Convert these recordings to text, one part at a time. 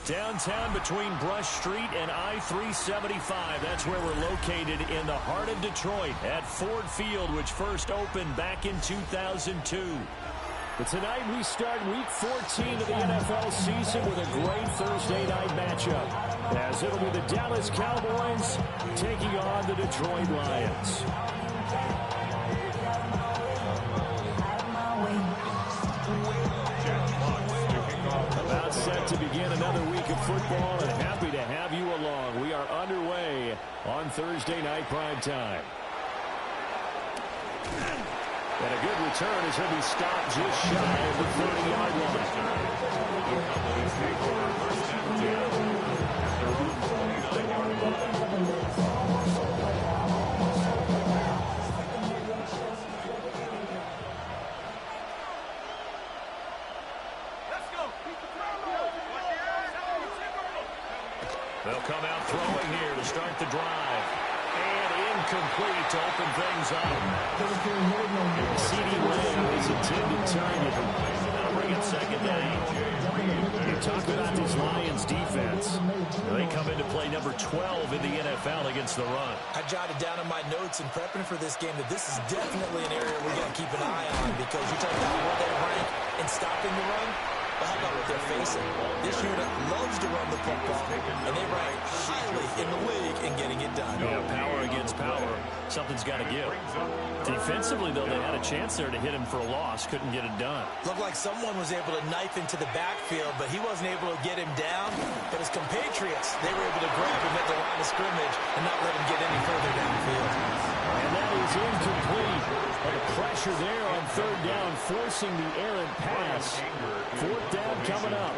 Downtown between Brush Street and I-375. That's where we're located in the heart of Detroit at Ford Field, which first opened back in 2002. But tonight we start Week 14 of the NFL season with a great Thursday night matchup, as it'll be the Dallas Cowboys taking on the Detroit Lions. About set to begin another week of football, and happy to have you along. We are underway on Thursday night primetime. And a good return as he'll be stopped just shy of the 30-yard line. They'll come out throwing here to start the drive. And incomplete to open things up. C.D. Lamb is intended target. That'll bring it second down. You talk about this Lions defense. They come into play number 12 in the NFL against the run. I jotted down in my notes in prepping for this game that this is definitely an area we got to keep an eye on, because you talk about where they rank in stopping the run. But how about what they're facing? This unit loves to run the football, and they rank highly in the league in getting it done. Yeah, power against power. Something's got to give. Defensively, though, they had a chance there to hit him for a loss. Couldn't get it done. Looked like someone was able to knife into the backfield, but he wasn't able to get him down. But his compatriots, they were able to grab him at the line of scrimmage and not let him get any further downfield. And that is incomplete. But the pressure there on third down, forcing the errant pass. Fourth down coming up.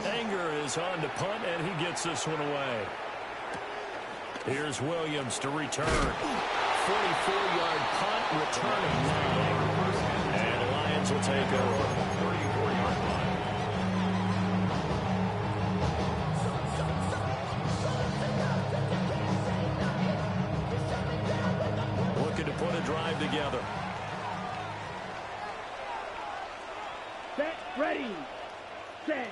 Anger is on to punt, and he gets this one away. Here's Williams to return. 44-yard punt, returning now. And the Lions will take over. 34-yard line. Looking to put a drive together. Set, ready, set.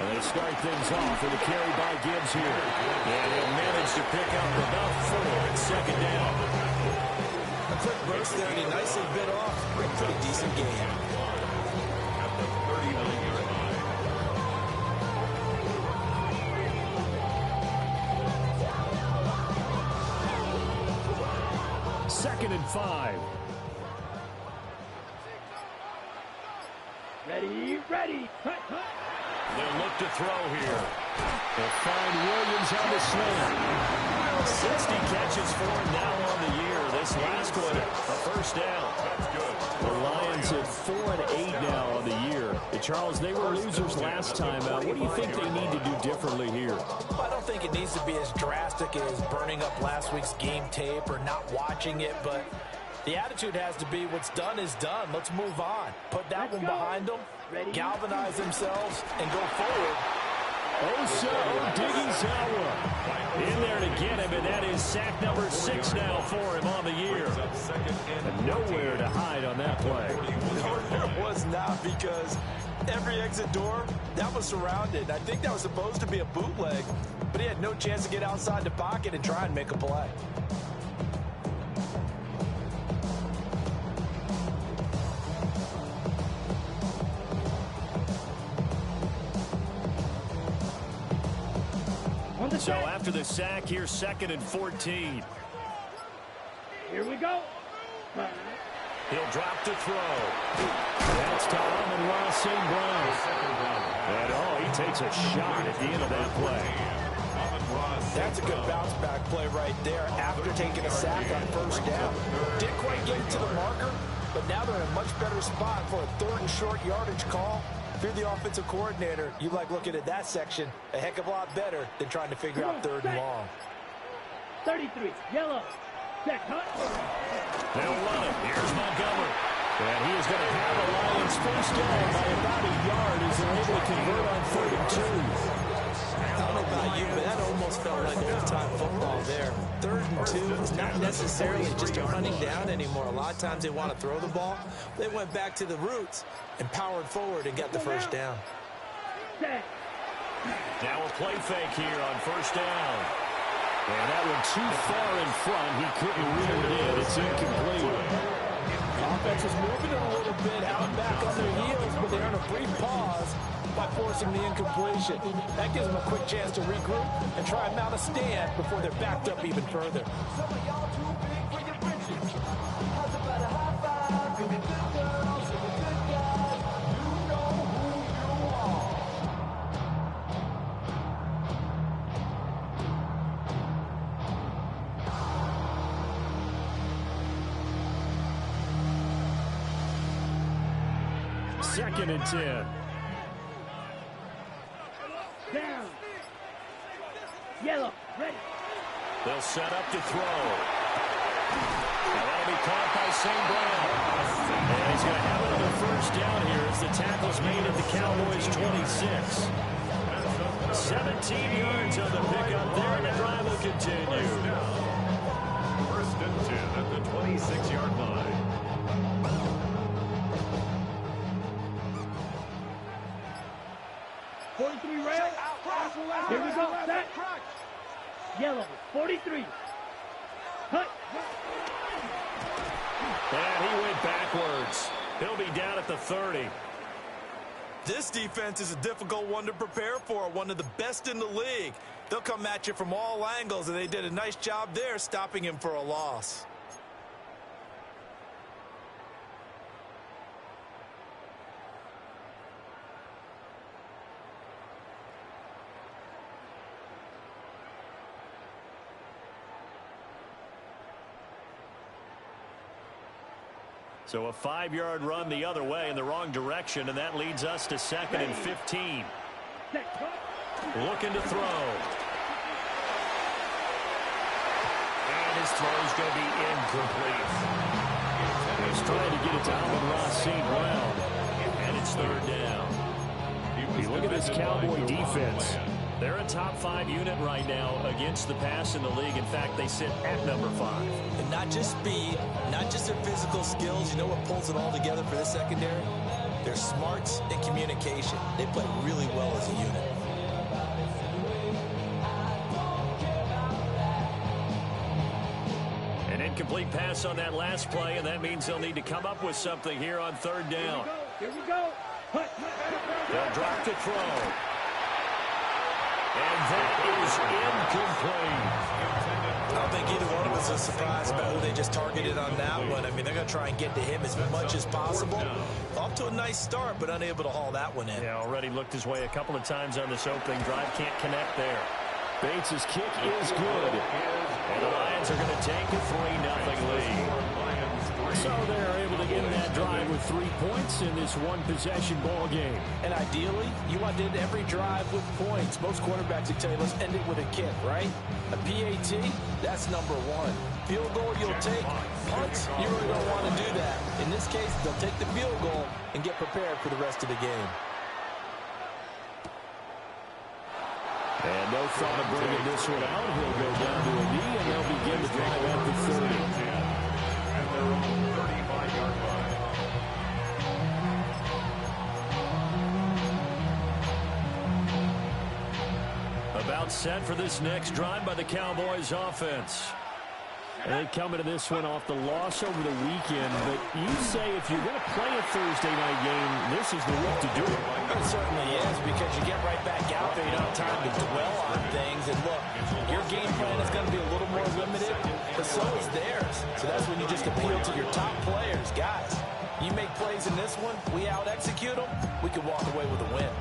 And they start things off with a carry by Gibbs here. And he'll manage to pick up about 4 at second down. A quick burst there, and he nicely bit off. A pretty decent game. At the 39-yard line. Second and 5. Ready, ready, cut, cut. They'll look to throw here. They'll find Williams on the slant. 60 catches for him now on the year. This last one, a first down. That's good. The Lions at 4-8 now on the year. Charles, they were losers last time out. What do you think they need to do differently here? Well, I don't think it needs to be as drastic as burning up last week's game tape or not watching it, but the attitude has to be what's done is done. Let's move on. Put that one behind them, galvanize themselves, and go forward. Odighizuwa in there to get him, and that is sack number 6 now for him on the year. And nowhere to hide on that play. No, there was not, because every exit door, that was surrounded. I think that was supposed to be a bootleg, but he had no chance to get outside the pocket and try and make a play. So after the sack, here's 2nd and 14. Here we go. He'll drop to throw. That's to Amon-Ra St. Brown. And he takes a shot at the end of that play. That's a good bounce back play right there after taking a sack on first down. Didn't quite get to the marker, but now they're in a much better spot for a 3rd and short yardage call. If you're the offensive coordinator, you like looking at that section a heck of a lot better than trying to figure out 3rd and long. 33, yellow, set, cut. They'll run it. Here's Montgomery. And he is going to have the Lions first down by about a yard as they're able to convert on 3rd and 2. I don't know about you, but that almost felt like old-time football there. 3rd and 2, it's not necessarily just a running down anymore. A lot of times they want to throw the ball. They went back to the roots and powered forward and got the first down. Set, Now a play fake here on first down. And that one too far in front. He couldn't reel it in. It's incomplete. Offense is moving a little bit out back on their heels, but they earn a brief pause by forcing the incompletion. That gives them a quick chance to regroup and try and mount a stand before they're backed up even further. Second and 10. Down. Yellow. Ready. They'll set up to throw. Now that'll be caught by St. Brown. And he's going to have another first down here as the tackle's made at the Cowboys' 26. 17 yards on the pickup there, and the drive will continue. First and 10 at the 26-yard line. Here we go. Set. Yellow. 43. Cut. And he went backwards. He'll be down at the 30. This defense is a difficult one to prepare for, one of the best in the league. They'll come at you from all angles, and they did a nice job there stopping him for a loss. So a 5-yard run the other way in the wrong direction, and that leads us to 2nd and 15. Looking to throw. And his throw's going to be incomplete. He's trying to get it to Amon-Ra St. Brown, and it's 3rd down. You look at this Cowboy defense. They're a top 5 unit right now against the pass in the league. In fact, they sit at number 5. And not just speed, not just their physical skills. You know what pulls it all together for this secondary? Their smarts and communication. They play really well as a unit. An incomplete pass on that last play, and that means they'll need to come up with something here on 3rd down. Here we go. They'll drop to throw. And that is incomplete. I don't think either one of us is surprised about who they just targeted on that one. I mean, they're going to try and get to him as much as possible. Off to a nice start, but unable to haul that one in. Yeah, already looked his way a couple of times on this opening drive. Can't connect there. Bates' kick is good. And the Lions are going to take a 3-0 lead. So they're able to end that drive with 3 points in this one-possession ball game. And ideally, you want to end every drive with points. Most quarterbacks would tell you, let's end it with a kick, right? A PAT, that's number 1. Field goal you'll take. Punts, you really don't want to do that. In this case, they'll take the field goal and get prepared for the rest of the game. And no thought of bringing this one out. He'll go down to a knee, and they'll begin the drive at the 30. And their own 35-yard line. About set for this next drive by the Cowboys offense. And they come into this one off the loss over the weekend, but you say if you're going to play a Thursday night game, this is the week to do it. It certainly is, because you get right back out there. You don't have time to dwell on things. And look, your game plan is going to be a little more limited, but so is theirs. So that's when you just appeal to your top players. Guys, you make plays in this one, we out-execute them, we can walk away with a win.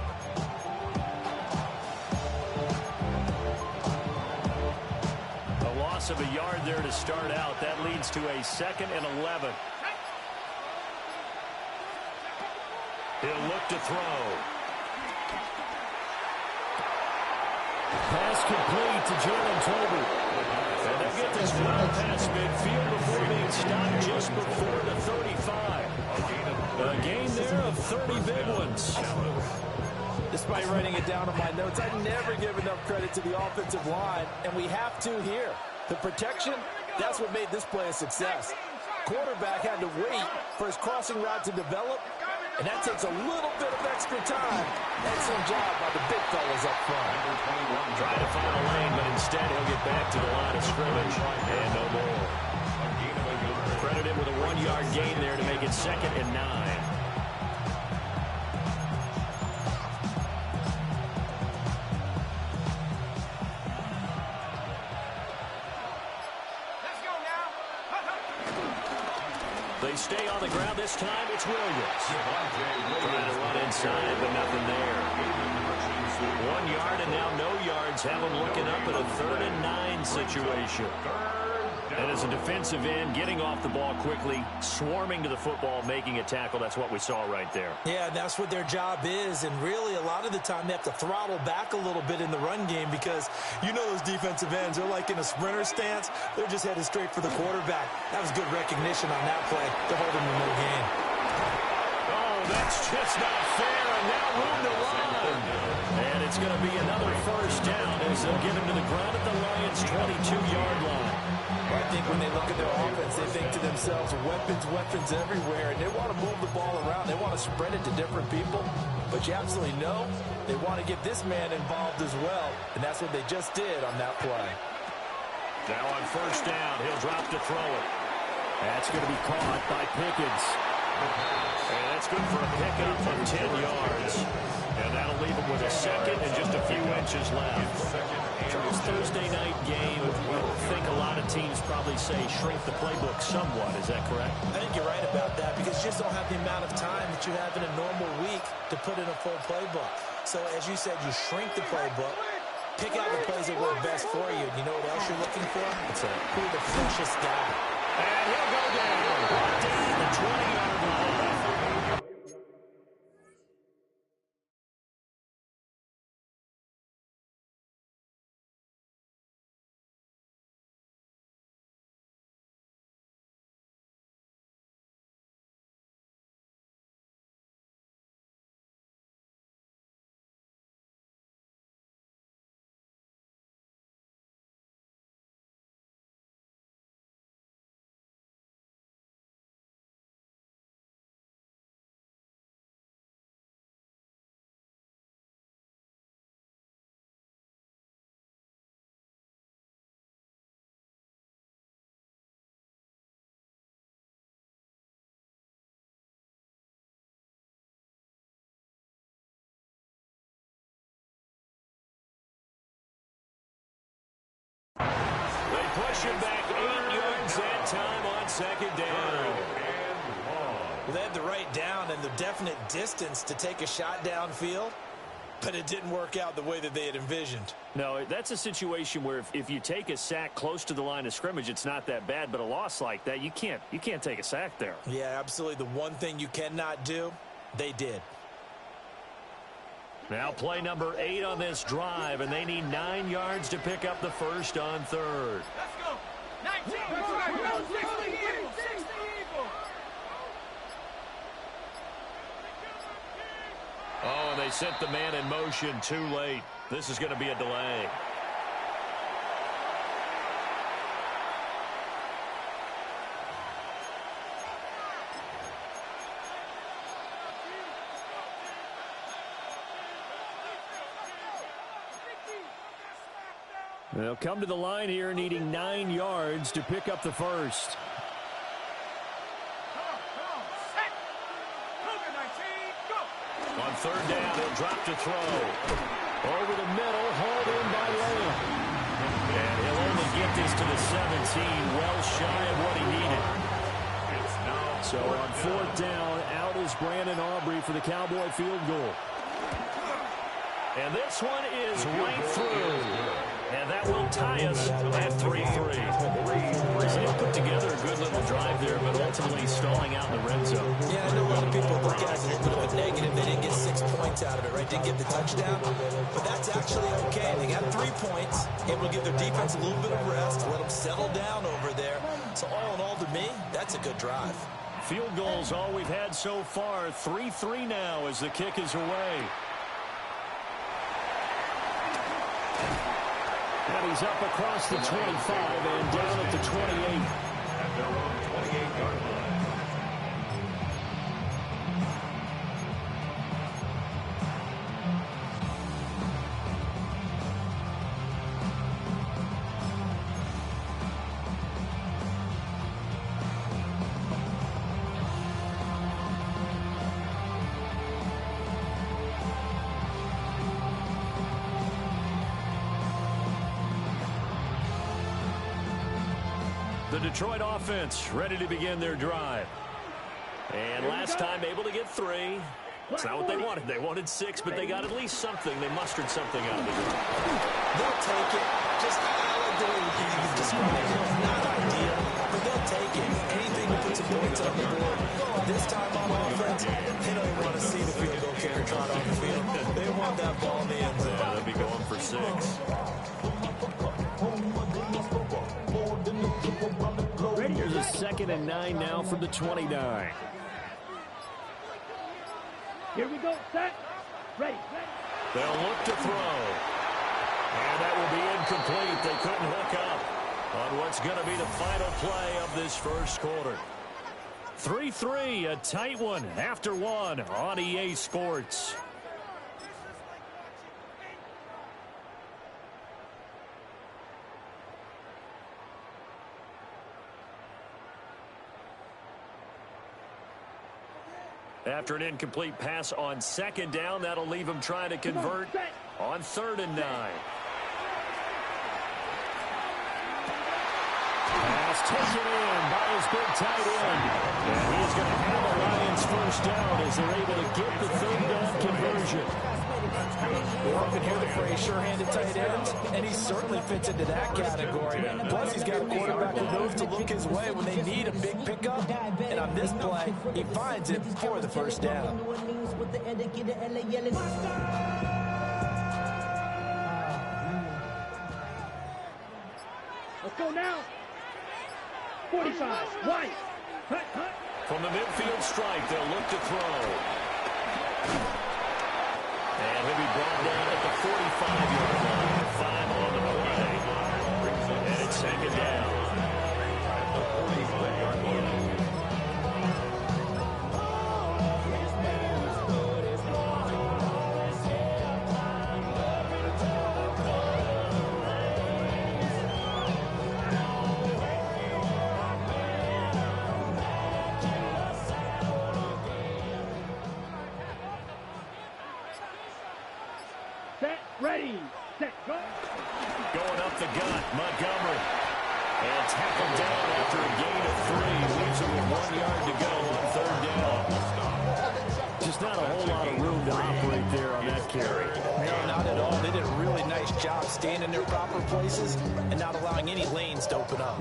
Of a yard there to start out. That leads to a 2nd and 11. He'll look to throw. Pass complete to Jalen Tolbert. And they'll get this well past midfield before being stopped just before the 35. A gain there of 30 big ones. Despite writing it down on my notes, I never give enough credit to the offensive line, and we have to here. The protection, that's what made this play a success. Quarterback had to wait for his crossing route to develop, and that takes a little bit of extra time Excellent job by the big fellas up front. Trying to find a lane, but instead he'll get back to the line of scrimmage. And no more. Credit him with a 1-yard gain there to make it 2nd and 9. They stay on the ground this time. It's Williams. Trying to run inside, but nothing there. 1 yard and now no yards. Have him looking up at a 3rd and 9 situation. And as a defensive end, getting off the ball quickly, swarming to the football, making a tackle. That's what we saw right there. Yeah, that's what their job is. And really, a lot of the time, they have to throttle back a little bit in the run game because you know those defensive ends, they're like in a sprinter stance. They're just headed straight for the quarterback. That was good recognition on that play to hold him in no gain. Oh, that's just not fair. And now room to run. And it's going to be another 1st down as they'll get him to the ground at the Lions' 22-yard line. I think when they look at their offense, they think to themselves, weapons everywhere, and they want to move the ball around. They want to spread it to different people, but you absolutely know they want to get this man involved as well, and that's what they just did on that play. Now on 1st down, he'll drop to throw it. That's going to be caught by Pickens. And that's good for a pickup of 10 yards. And that'll leave him with a 2nd and just a few inches left. This Thursday night game, I think a lot of teams probably say shrink the playbook somewhat. Is that correct? I think you're right about that because you just don't have the amount of time that you have in a normal week to put in a full playbook. So as you said, you shrink the playbook, pick out the plays that work best for you. You know what else you're looking for? What's that? Who the freshest guy. And he'll go down. Brought down the 20-yard line. They push him back 8 yards that time on 2nd down. Well, they had the right down and the definite distance to take a shot downfield, but it didn't work out the way that they had envisioned. No, that's a situation where if you take a sack close to the line of scrimmage, it's not that bad, but a loss like that, you can't take a sack there. Yeah, absolutely. The one thing you cannot do, they did. Now play number 8 on this drive, and they need 9 yards to pick up the 1st on 3rd. Let's go. 19. Go, 60 Eagles. 60 Eagles. Oh, and they sent the man in motion too late. This is going to be a delay. They'll come to the line here needing 9 yards to pick up the 1st. On 3rd down, he'll drop to throw. Over the middle, hauled in by Lamb. And he'll only get this to the 17, well shy of what he needed. So on 4th down, out is Brandon Aubrey for the Cowboy field goal. And this one is right through. And that will tie us at 3-3. Brazil put together a good little drive there, but ultimately stalling out in the red zone. Yeah, I know a lot of people look at it as a little bit of a negative. They didn't get 6 points out of it, right? Didn't get the touchdown. But that's actually okay. They got 3 points. Able to give their defense a little bit of rest, let them settle down over there. So all in all, to me, that's a good drive. Field goals all we've had so far. 3-3 now as the kick is away. And he's up across the 25 and down at the 28. At their own 28-yard line. The Detroit offense ready to begin their drive. And last time able to get 3. It's not what they wanted. They wanted 6, but they got at least something. They mustered something out of the drive. They'll take it. Just like the way you described it. Not ideal, but they'll take it. Anything to put some points on the board. This time on offense, they don't even want to see the field goal kicker trot on the field. They want that ball in the end zone. Yeah, they'll be going for 6. Here's a 2nd and 9 now from the 29. Here we go, set, ready. They'll look to throw. And that will be incomplete. They couldn't hook up on what's going to be the final play of this first quarter. 3-3, a tight one after 1 on EA Sports. After an incomplete pass on 2nd down, that'll leave him trying to convert on 3rd and 9. Pass taken in by his big tight end. And he's going to have the Lions first down as they're able to get the 3rd down conversion. We often hear the phrase sure-handed tight ends, and he certainly fits into that category. Plus, he's got a quarterback who knows to look his way when they need a big pickup. And on this play, he finds it for the first down. Let's go now. 45, White. Cut. From the midfield stripe, they'll look to throw. And he'll be brought down at the 45-yard line. 5 on the play. And it's 2nd down. Ready, set, go. Going up the gut, Montgomery. And tackled down after a gain of 3. Leaves him with 1 yard to go on 3rd down. Just not a whole lot of room to operate there on that carry. No, not at all. They did a really nice job staying in their proper places and not allowing any lanes to open up.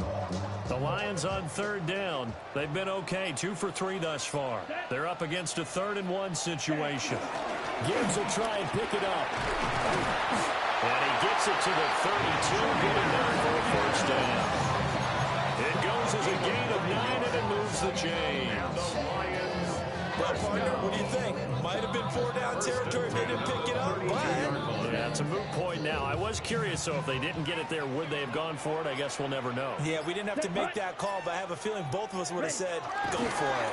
The Lions on 3rd down. They've been okay, 2 for 3 thus far. They're up against a 3rd and 1 situation. Gibbs will try and pick it up. And he gets it to the 32, getting there for a first down. It goes as a gain of 9, and it moves the chains. Well, partner, what do you think? Might have been 4-down territory if they didn't pick it up, but... Yeah, it's a moot point now. I was curious, so if they didn't get it there, would they have gone for it? I guess we'll never know. Yeah, we didn't have to make that call, but I have a feeling both of us would have said, go for it.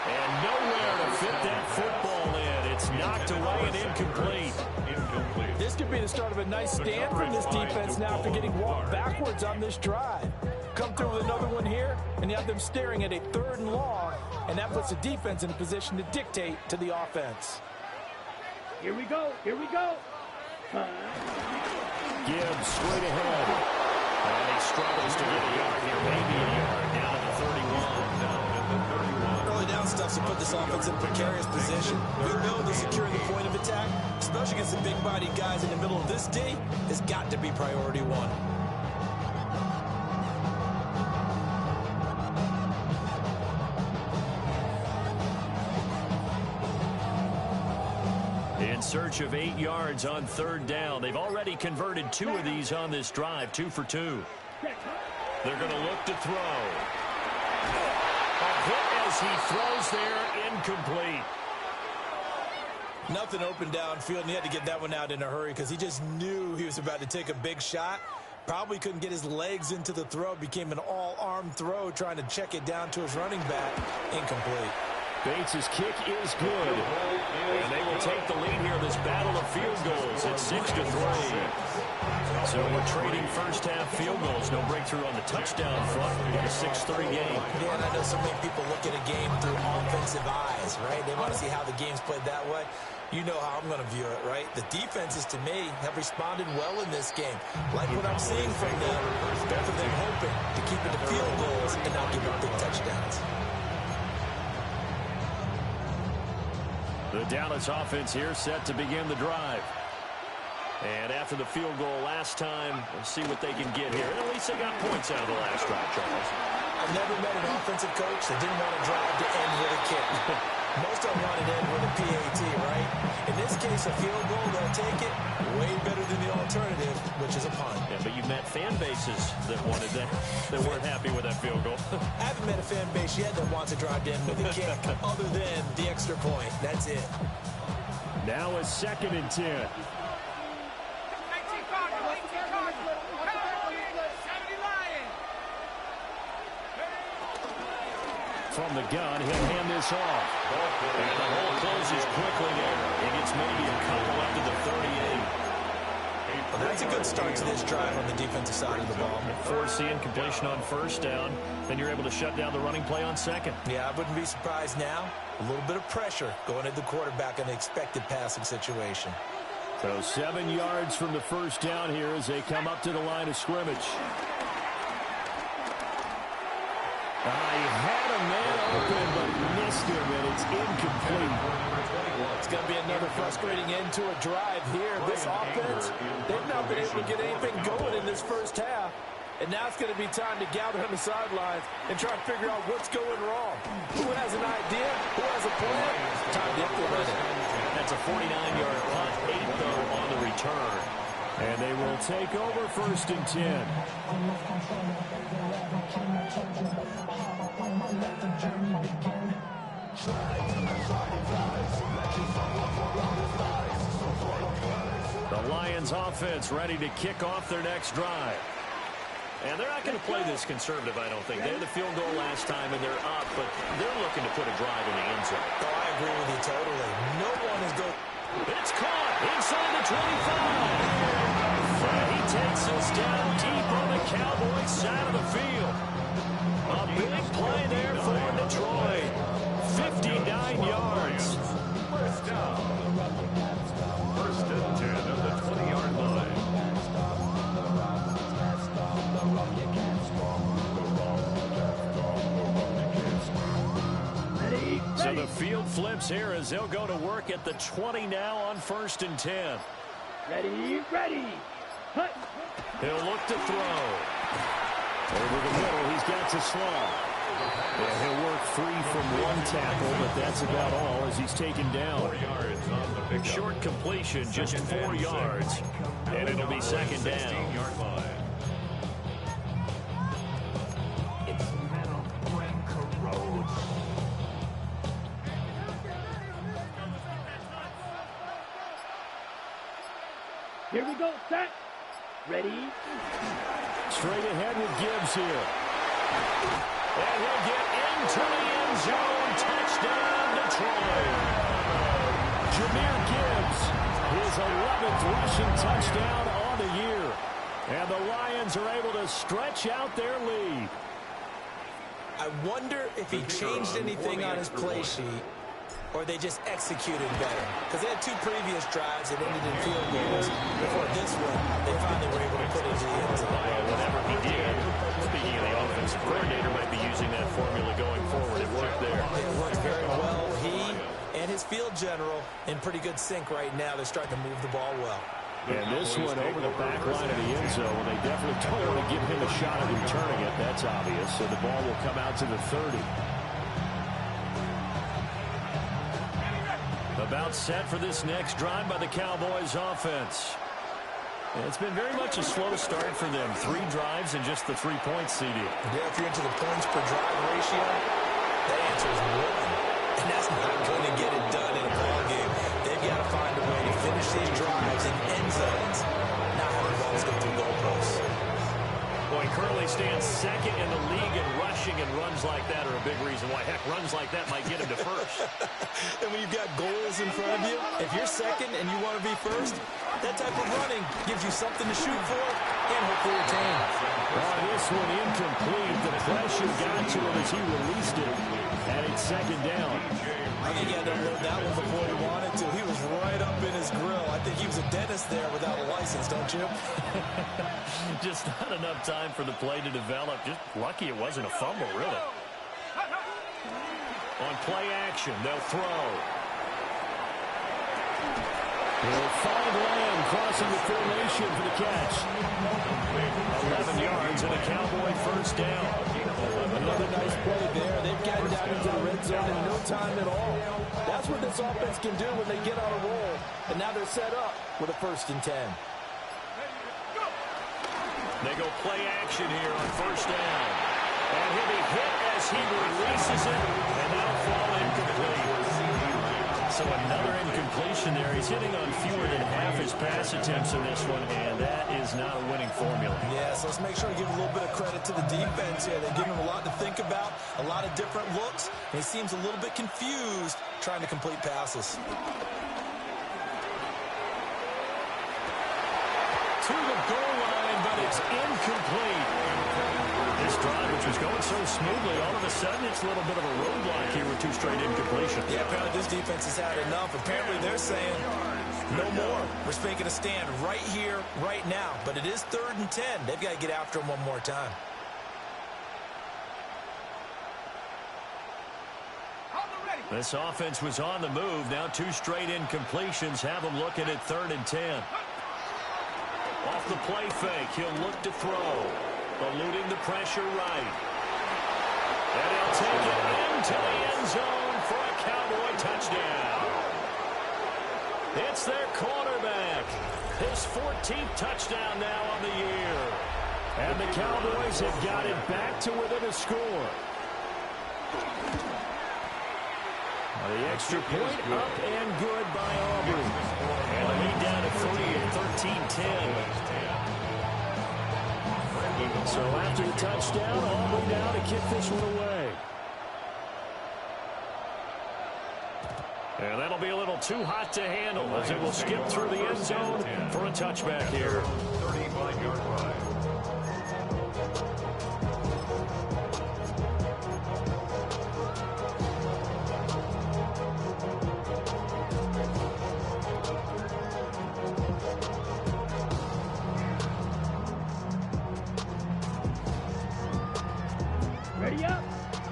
And nowhere to fit that football in. It's knocked away and incomplete. This could be the start of a nice stand from this defense now after getting walked backwards on this drive. Come through with another one here, and you have them staring at a 3rd and long, and that puts the defense in a position to dictate to the offense. Here we go. Gibbs straight ahead. And he struggles to get a yard here, maybe a yard, down at the 31. Early down stuff to put this offense in a precarious position. We know that securing the point of attack, especially against the big-bodied guys in the middle of this D, has got to be priority 1. In search of 8 yards on 3rd down. They've already converted 2 of these on this drive, 2 for 2. They're going to look to throw. A hit as he throws there, incomplete. Nothing open downfield, and he had to get that one out in a hurry because he just knew he was about to take a big shot. Probably couldn't get his legs into the throw. Became an all-arm throw trying to check it down to his running back. Incomplete. Bates' kick is good. And they will take the lead here in this battle of field goals. It's 6-3. So we're trading first-half field goals. No breakthrough on the touchdown front. We got a 6-3 game. Yeah, and I know so many people look at a game through offensive eyes, right? They want to see how the game's played that way. You know how I'm going to view it, right? The defenses, to me, have responded well in this game. Like what I'm seeing from them, both of them hoping to keep it to field goals and not give up big touchdowns. The Dallas offense here set to begin the drive. And after the field goal last time, we'll see what they can get here. And at least they got points out of the last drive, Charles. I've never met an offensive coach that didn't want to drive to end with a kick. Most of them want to end with a PAT, right? In this case, a field goal, they'll take it way better than the alternative, which is a punt. Yeah, but you've met fan bases that wanted that, that weren't happy with that field goal. I haven't met a fan base yet that wants to drive to end with a kick other than the extra point. That's it. Now a 2nd and 10. From the gun, he'll hand this off. And the hole closes quickly there. He gets maybe a couple up to the 38. Well, that's a good start to this drive on the defensive side of the ball. Forcing completion on first down. Then you're able to shut down the running play on second. Yeah, I wouldn't be surprised now. A little bit of pressure going at the quarterback in the expected passing situation. So 7 yards from the first down here as they come up to the line of scrimmage. He had a man open, but missed him, and it's incomplete. It's going to be another frustrating end to a drive here. This offense, they've not been able to get anything going in this first half. And now it's going to be time to gather on the sidelines and try to figure out what's going wrong. Who has an idea? Who has a plan? Time to implement it. That's a 49-yard punt, 8 though on the return. And they will take over 1st and 10. The Lions offense ready to kick off their next drive. And they're not going to play this conservative, I don't think. They had the field goal last time, and they're up, but they're looking to put a drive in the end zone. Oh, I agree with you totally. No one is going. It's caught inside the 25. And he takes us down deep on the Cowboys side of the field. A big play there for Detroit. 59 yards. First down. 1st and 10 at the 20-yard line. So the field flips here as they'll go to work at the 20 now on 1st and 10. Ready. Hut. He'll look to throw. Over the middle, he's got to slow. Yeah, he'll work free from one tackle, but that's about all as he's taken down. 4 yards on the pickup. Short completion, just 4 yards. And it'll be 2nd down. 16-yard line. Here we go, set. Ready. Straight ahead with Gibbs here. And he'll get into the end zone. Touchdown, Detroit. Jahmyr Gibbs, his 11th rushing touchdown on the year. And the Lions are able to stretch out their lead. I wonder if he changed anything on his play sheet or they just executed better. Because they had 2 previous drives that ended in field goals. Before this one, they finally were able to put it into the end zone. Whatever he did, speaking of the offensive coordinator, might be using that formula going forward. It worked there. It worked very well. He and his field general in pretty good sync right now. They're starting to move the ball well. And this one over the back line of the end zone. They definitely don't want to give him a shot at returning it. That's obvious. So the ball will come out to the 30. About set for this next drive by the Cowboys offense. And it's been very much a slow start for them. 3 drives and just the 3 points, CD. Yeah, if you're into the points per drive ratio, that answer is 1. And that's not going to get it done in a ball game. They've got to find a way to finish these drives in end zones, not having balls go through goalposts. Well, he currently stands 2nd in the league in rushing rushing, and runs like that are a big reason why. Heck, runs like that might get him to first. And when you've got goals in front of you, if you're second and you want to be first, that type of running gives you something to shoot for and hopefully retain. This one incomplete. The pressure got to him as he released it. And it's second down. I think he had to load that one before he wanted to. He was right up in his grill. I think he was a dentist there without a license, don't you? Just not enough time for the play to develop. Just lucky it wasn't a fumble, really. On play action, they'll throw. They'll find Lamb crossing the formation for the catch. 11 yards and a Cowboy first down. Another nice play there. They've gotten down into the red zone in no time at all. That's what this offense can do when they get on a roll. And now they're set up with a 1st and 10. They go play action here on first down. And he'll be hit as he releases it. And that'll fall incomplete. So another incompletion there. He's hitting on fewer than half his pass attempts in this one, and that is not a winning formula. Yeah, so let's make sure to give a little bit of credit to the defense here. They're giving him a lot to think about, a lot of different looks, and he seems a little bit confused trying to complete passes. To the goal line, but it's incomplete. This drive, which was going so smoothly, all of a sudden it's a little bit of a roadblock here with 2 straight incompletions. Yeah, apparently this defense has had enough. Apparently they're saying, no more. We're making a stand right here, right now. But it is 3rd and 10. They've got to get after him one more time. This offense was on the move. Now 2 straight incompletions have them looking at 3rd and 10. Off the play fake, he'll look to throw. Eluding the pressure right. And he'll take it into the end zone for a Cowboy touchdown. It's their quarterback. His 14th touchdown now on the year. And the Cowboys have got it back to within a score. The extra point up and good by Auburn. And the lead down to 3 at 13-10. So after the touchdown, Auburn now to kick this one away. And that'll be a little too hot to handle as it will skip through the end zone for a touchback here. 35-yard line.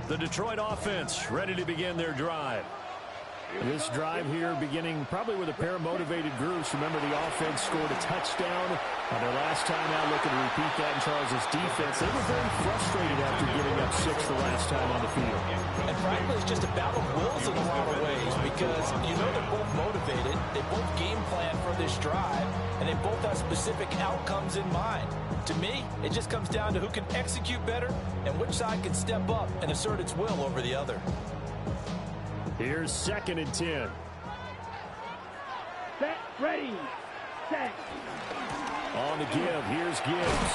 The Detroit offense ready to begin their drive. This drive here beginning probably with a pair of motivated groups. Remember, the offense scored a touchdown on their last time out. Looking to repeat that in Charles's defense. They were very frustrated after giving up 6 the last time on the field. And frankly, it's just a battle of wills in a lot of ways because you know they're both motivated. They both game plan for this drive, and they both have specific outcomes in mind. To me, it just comes down to who can execute better and which side can step up and assert its will over the other. Here's 2nd and 10. Set, ready, set. On the give, here's Gibbs.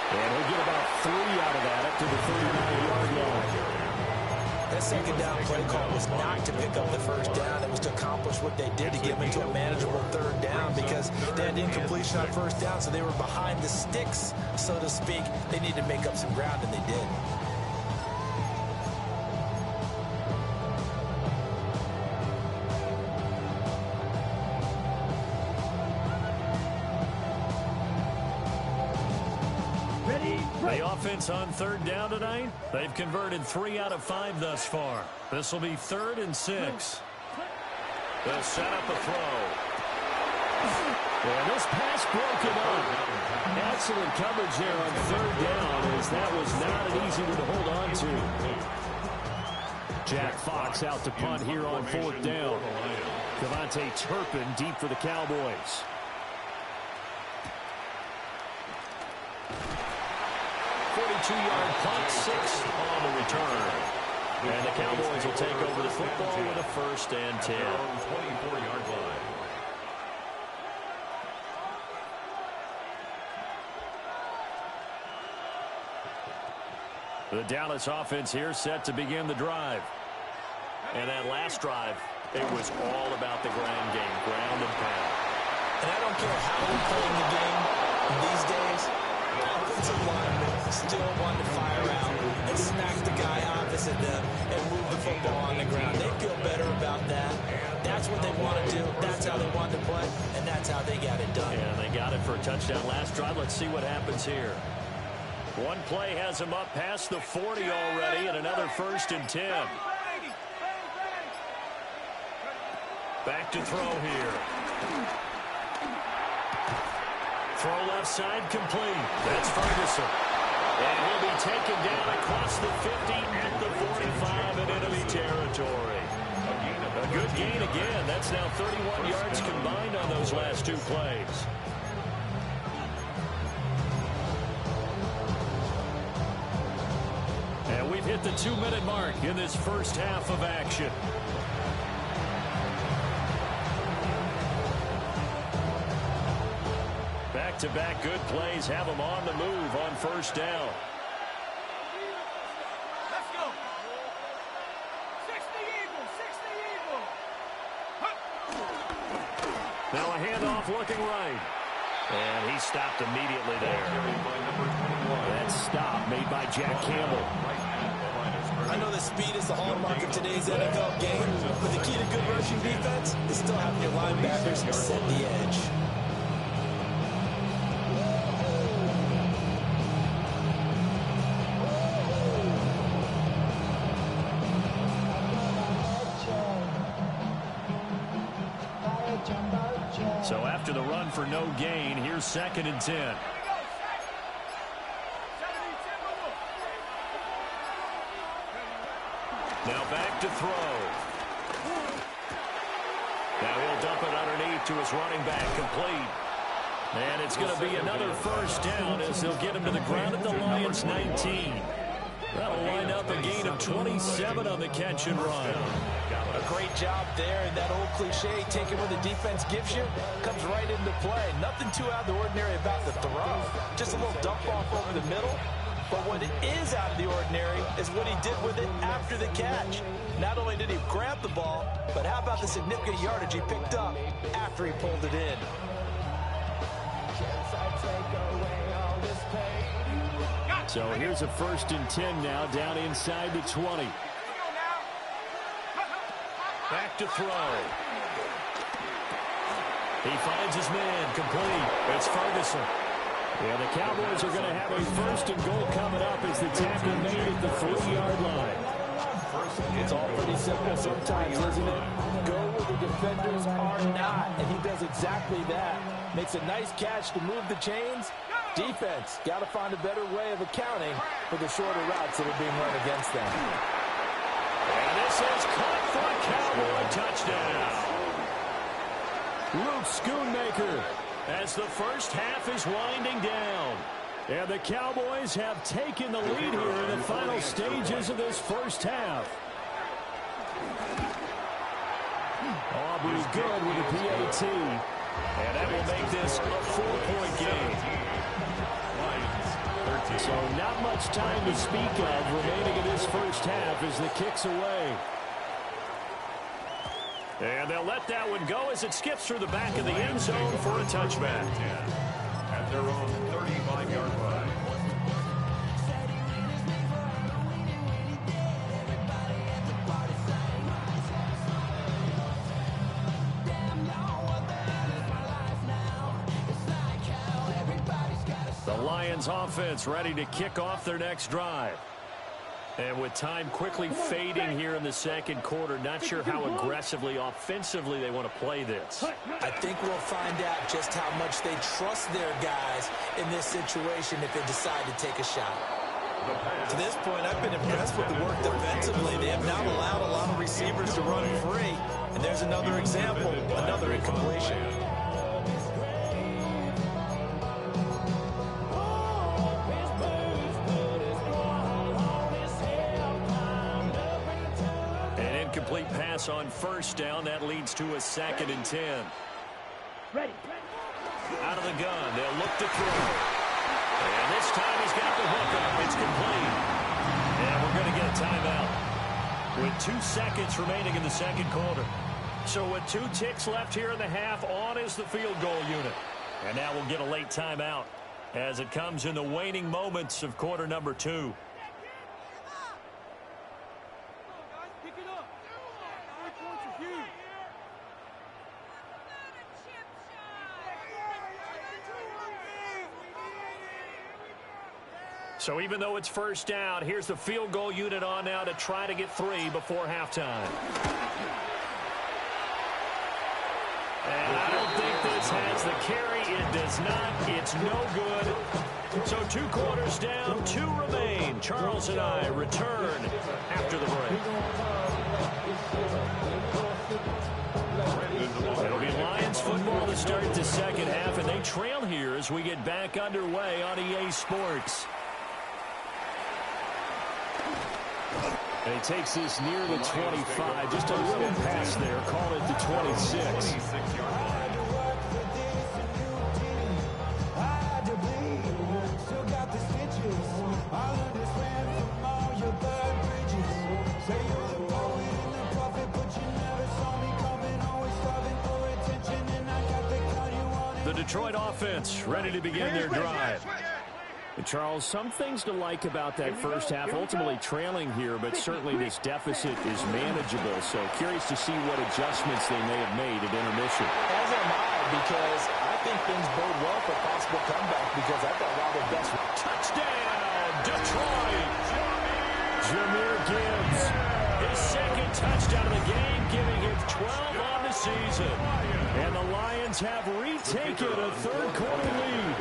And he'll get about 3 out of that up to the 39-yard line. That second down play call was not to pick up the first down. It was to accomplish what they did to get them into a manageable 3rd down because they had incompletion on first down, so they were behind the sticks, so to speak. They needed to make up some ground, and they did. The offense on 3rd down tonight, they've converted 3 out of 5 thus far. This will be 3rd and 6. They'll set up a throw. And this pass broken up. Excellent coverage there on 3rd down, as that was not an easy one to hold on to. Jack Fox out to punt here on 4th down. Devontae Turpin deep for the Cowboys. 42-yard punt, 6 on the return. And the Cowboys will take over the football with a 1st and 10. 24-yard line. The Dallas offense here set to begin the drive. And that last drive, it was all about the ground game, ground and pound. And I don't care how we're playing the game these days, offensive linemen still want to fire out and smack the guy opposite them and move the football on the ground. They feel better about that. That's what they want to do. That's how they want to play, and that's how they got it done. Yeah, they got it for a touchdown last drive. Let's see what happens here. One play has them up past the 40 already, and another 1st and 10. Back to throw here. Throw left side complete. That's Ferguson. And he'll be taken down across the 50 at the 45 in enemy territory. A good gain again. That's now 31 yards combined on those last 2 plays. And we've hit the 2-minute mark in this first half of action. Back-to-back good plays have them on the move on 1st down. Let's go. 60 Eagles, 60 Eagles. Now a handoff looking right. And he stopped immediately there. That stop made by Jack Campbell. I know that speed is the hallmark of today's NFL game, but the key to good rushing defense is still having your linebackers set the edge. So after the run for no gain, here's 2nd and 10. Now back to throw. Now he'll dump it underneath to his running back, complete. And it's going to be another 1st down as they'll get him to the ground at the Lions' 19. That'll line up a gain of 27 on the catch and run. A great job there, and that old cliche, taking what the defense gives you, comes right into play. Nothing too out of the ordinary about the throw. Just a little dump off over the middle. But what is out of the ordinary is what he did with it after the catch. Not only did he grab the ball, but how about the significant yardage he picked up after he pulled it in. So here's a 1st and 10 now, down inside the 20. Back to throw. He finds his man, complete. It's Ferguson. Yeah, the Cowboys are going to have a 1st and goal coming up as the tackle made at the 3-yard line. It's all pretty simple sometimes, isn't it? Go where the defenders are not, and he does exactly that. Makes a nice catch to move the chains. Defense, got to find a better way of accounting for the shorter routes that are being run against them. And this is caught for a Cowboy touchdown. Luke Schoonmaker as the first half is winding down. And the Cowboys have taken the lead here in the final stages of this first half. Aubrey's good with a PAT. And that will make this a 4-point game. So not much time to speak of remaining in this first half as the kick's away. And they'll let that one go as it skips through the back of the end zone for a touchback. At their own 35-yard line. The Lions offense ready to kick off their next drive. And with time quickly fading here in the 2nd quarter, not sure how aggressively, offensively they want to play this. I think we'll find out just how much they trust their guys in this situation if they decide to take a shot. To this point, I've been impressed with the work defensively. They have not allowed a lot of receivers to run free. And there's another example, another incompletion. Incomplete pass on 1st down. That leads to a 2nd and 10. Ready. Out of the gun. They'll look to throw. And this time he's got the hook up. It's complete. going to get a timeout with 2 seconds remaining in the second quarter. So with 2 ticks left here in the half, on is the field goal unit. And now we'll get a late timeout as it comes in the waning moments of quarter number 2. So even though it's first down, here's the field goal unit on now to try to get 3 before halftime. And I don't think this has the carry. It does not. It's no good. So 2 quarters down, 2 remain. Charles and I return after the break. It'll be Lions football to start the second half, and they trail here as we get back underway on EA Sports. And he takes this near the 25. Just a little pass there. Call it the 26. The Detroit offense ready to begin their drive. Charles, some things to like about that first half. Ultimately trailing here, but certainly this deficit is manageable. So curious to see what adjustments they may have made at intermission. As am I, because I think things bode well for possible comeback, because I thought one of the best. Touchdown, Detroit! Jahmyr Gibbs, his second touchdown of the game, giving him 12 on the season. And the Lions have retaken a third quarter lead.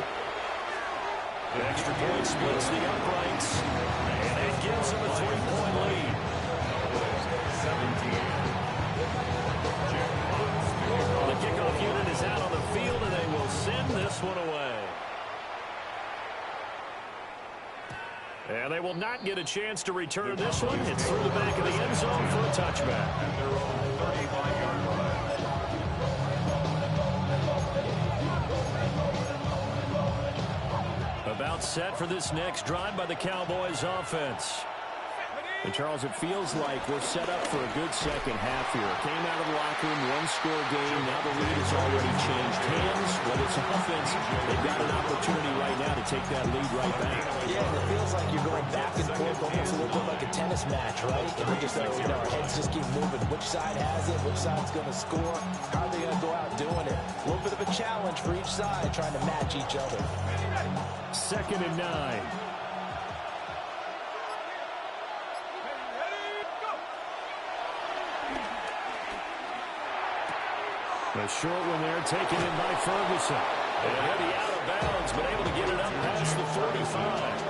The extra point splits the uprights, and it gives them a 3-point lead. The kickoff unit is out on the field, and they will send this one away. And they will not get a chance to return this one. It's through the back of the end zone for a touchback. About set for this next drive by the Cowboys offense. And Charles, it feels like we're set up for a good second half here. Came out of the locker room, 1-score game. Now the lead has already changed hands. Whether it's offense, they've got an opportunity right now to take that lead right back. Yeah, and it feels like you're going back and forth, almost a little bit like a tennis match, right? And we're just like, our heads just keep moving. Which side has it? Which side's going to score? How are they going to go out doing it? A little bit of a challenge for each side, trying to match each other. 2nd and 9. A short one there, taken in by Ferguson. And he'll be out of bounds, but able to get it up past the 45.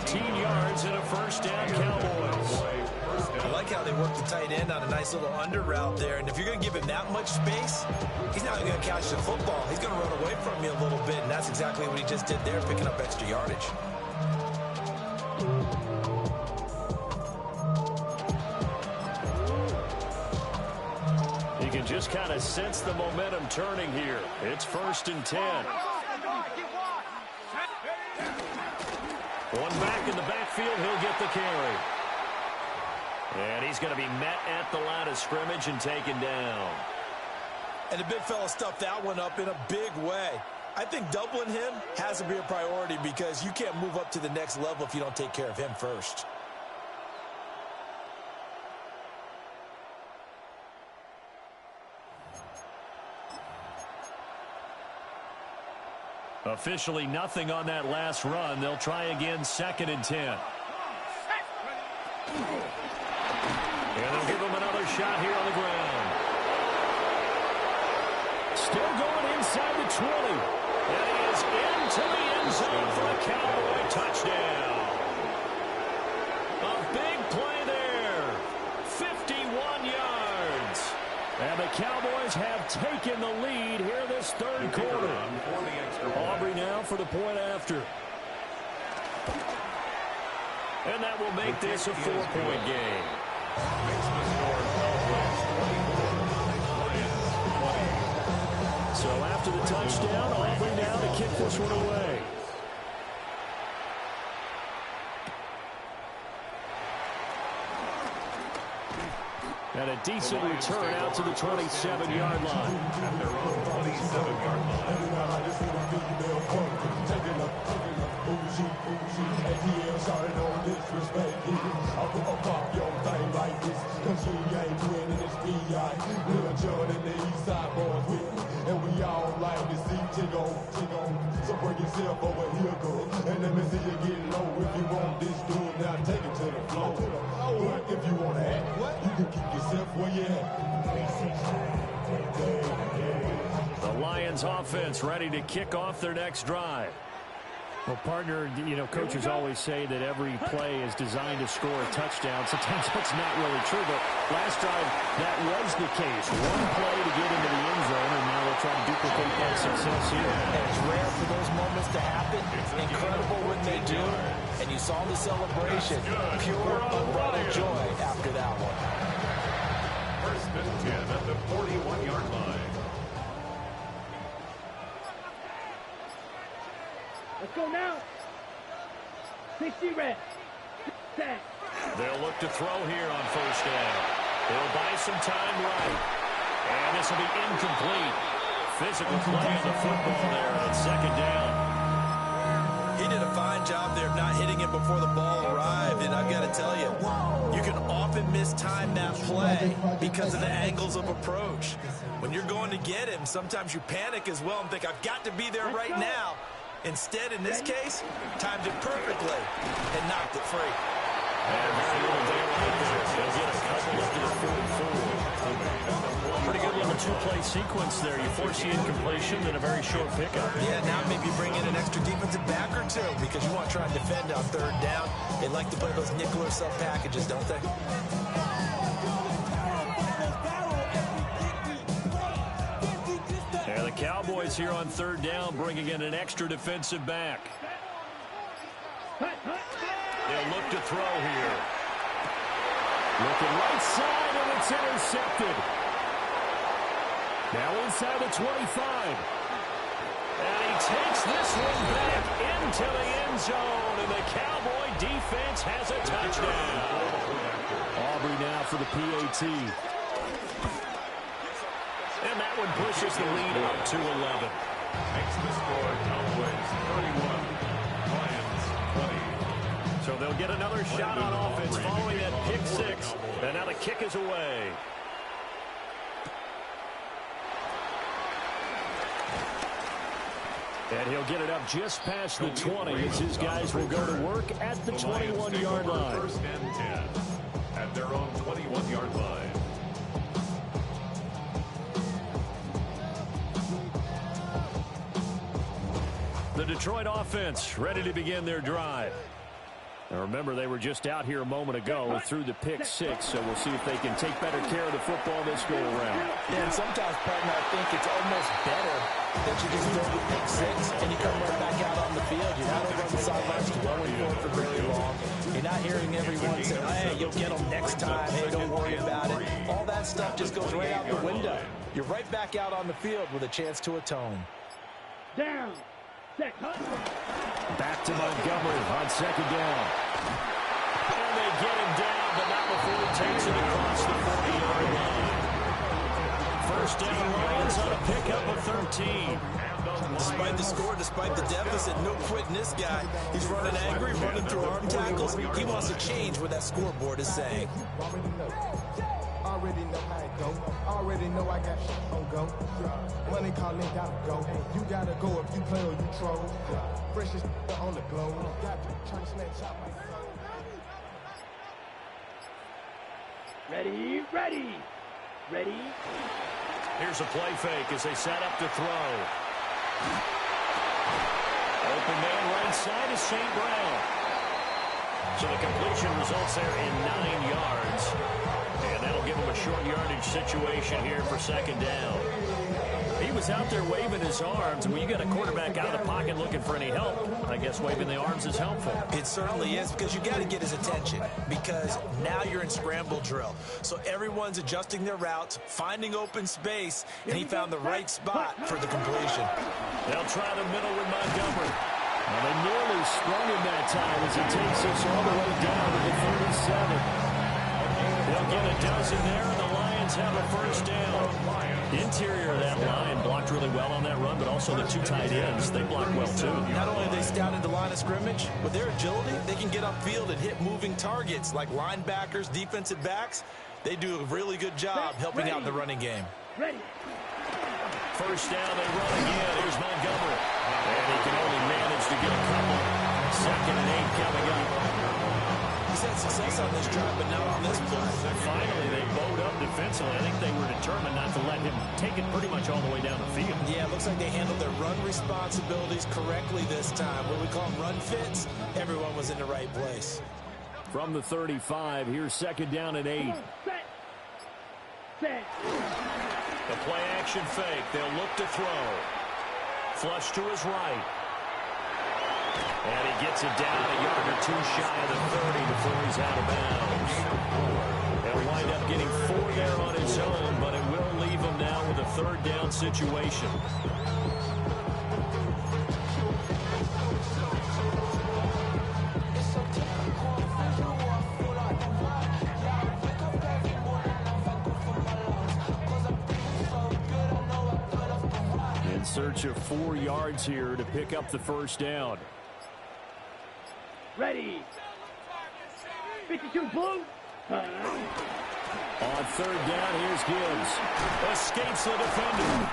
13 yards and a first down, Cowboys. I like how they work the tight end on a nice little under route there. And if you're going to give him that much space, he's not going to catch the football. He's going to run away from you a little bit, and that's exactly what he just did there, picking up extra yardage. You can just kind of sense the momentum turning here. It's 1st and 10. One back in the backfield, he'll get the carry. And he's going to be met at the line of scrimmage and taken down. And the big fella stuffed that one up in a big way. I think doubling him has to be a priority, because you can't move up to the next level if you don't take care of him first. Officially nothing on that last run. They'll try again, 2nd and 10. And they'll give him another shot here on the ground. Still going inside the 20. And he is into the end zone for a Cowboy touchdown. A big play there. 51 yards. And the Cowboys have taken the lead here this third quarter. Aubrey now for the point after. And that will make this a 4-point game. So after the touchdown, Aubrey now to kick this one away. And a decent return out to the 27-yard line. At their own 27-yard line. And we all like to see Chigo. So bring yourself over here, girl. And let me see you get low. If you want this dude, now take it to the floor. But if you want to act, you can keep yourself where you at. The Lions offense ready to kick off their next drive. Well, partner, you know, coaches always say that every play is designed to score a touchdown. Sometimes that's not really true, but last drive, that was the case. One play to get into the end zone, and now they'll try to duplicate that success here. And it's rare for those moments to happen. Incredible when they do. And you saw the celebration. Pure, unbridled joy after that one. First and 10 at the 41-yard line. Let's go now. 60 red. Set. They'll look to throw here on first down. They'll buy some time right. And this will be incomplete. Physical play on the football there on second down. He did a fine job there of not hitting him before the ball arrived, and I've got to tell you, you can often mistime that play because of the angles of approach. When you're going to get him, sometimes you panic as well and think, I've got to be there right now. Instead, in this case, timed it perfectly and knocked it free. And very little daylight there. They'll get a couple up to the 44. Pretty good little two-play sequence there. You force the incompletion, then a very short pickup. Yeah, now maybe bring in an extra defensive back or two because you want to try and defend on third down. They like to play those nickel or sub packages, don't they? And the Cowboys here on third down bringing in an extra defensive back. They'll look to throw here. Looking right side, and it's intercepted. Now inside the 25. And he takes this one back into the end zone, and the Cowboy defense has a touchdown. Aubrey now for the PAT. And that one pushes the lead up to 11. Makes the score Cowboys 31, Lions 20. So they'll get another shot on offense following that pick six. And now the kick is away. And he'll get it up just past the 20 as his guys will go to work at the 21-yard line. First and 10 at their own 21-yard line. The Detroit offense ready to begin their drive. Now remember, they were just out here a moment ago through the pick six, so we'll see if they can take better care of the football this go-around. Yeah, and sometimes, partner, I think it's almost better that you just throw the pick six and you come right back out on the field. You're not over on the sidelines dwelling for it for very long. You're not hearing everyone say, hey, you'll get them next time. Hey, don't worry about it. All that stuff just goes right out the window. You're right back out on the field with a chance to atone. Down. Set. Back to Montgomery on second down. And they get him down, but not before he takes it across the 40-yard line. First down, Lions on a pickup of 13. Despite the score, despite the deficit, no quitting this guy. He's running angry, running through arm tackles. He wants to change what that scoreboard is saying. Already know how it go. Already know I got shit on go. Money calling, gotta go. You gotta go if you play or you troll. Freshest on the globe. Got to try to snatch out my soul. Ready, ready, ready. Here's a play fake as they set up to throw. Open man right side is St. Brown. So the completion results there in 9 yards. And that'll give him a short yardage situation here for second down. He was out there waving his arms, and when you got a quarterback out of the pocket looking for any help, I guess waving the arms is helpful. It certainly is, because you got to get his attention, because now you're in scramble drill. So everyone's adjusting their routes, finding open space, and he found the right spot for the completion. They'll try the middle with Montgomery. Well, they nearly sprung him that time as he takes us all the way down to the 37. They'll get a dozen there, and the Lions have a first down. Interior of that line blocked really well on that run, but also the two tight ends, they blocked well too. Not only are they scouted the line of scrimmage, with their agility, they can get upfield and hit moving targets like linebackers, defensive backs. They do a really good job helping out in the running game. Ready. First down, they run again. Here's Montgomery. And he can only manage to get a couple. 2nd and 8 coming up. He's had success on this drive, but not on this play. Finally, they bowed up defensively. I think they were determined not to let him take it pretty much all the way down the field. Yeah, it looks like they handled their run responsibilities correctly this time. What we call them run fits, everyone was in the right place. From the 35, here's 2nd down and 8. Set. The play action fake. They'll look to throw. Flush to his right. And he gets it down a yard or two shy of the 30 before he's out of bounds. He'll wind up getting 4 there on his own, but it will leave him now with a 3rd down situation. In search of 4 yards here to pick up the first down. Ready. 52 blue. On 3rd down, here's Gibbs. Escapes the defender.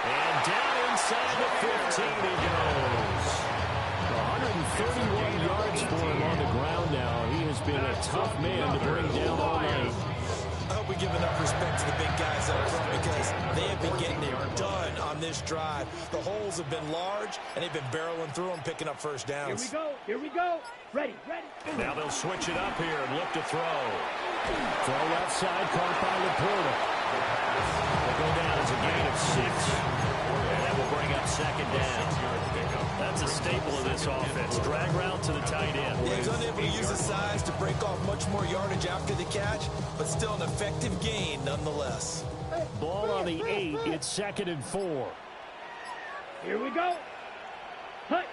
And down inside the 15 he goes. 131 yards for him on the ground now. He has been a tough man to bring down all night. I hope we give enough respect to the big guys up front because they have been getting it done on this drive. The holes have been large, and they've been barreling through them, picking up first downs. Here we go. Here we go. Ready. Ready. Now they'll switch it up here and look to throw. Throw outside, caught by Laporta. They'll go down as a gain of 6. And that will bring up 2nd down. That's a staple of this offense. Drag route to the tight end. Yeah, he's unable to use his size to break off much more yardage after the catch, but still an effective gain nonetheless. Ball on the 8. It's 2nd and 4. Here we go. Hut.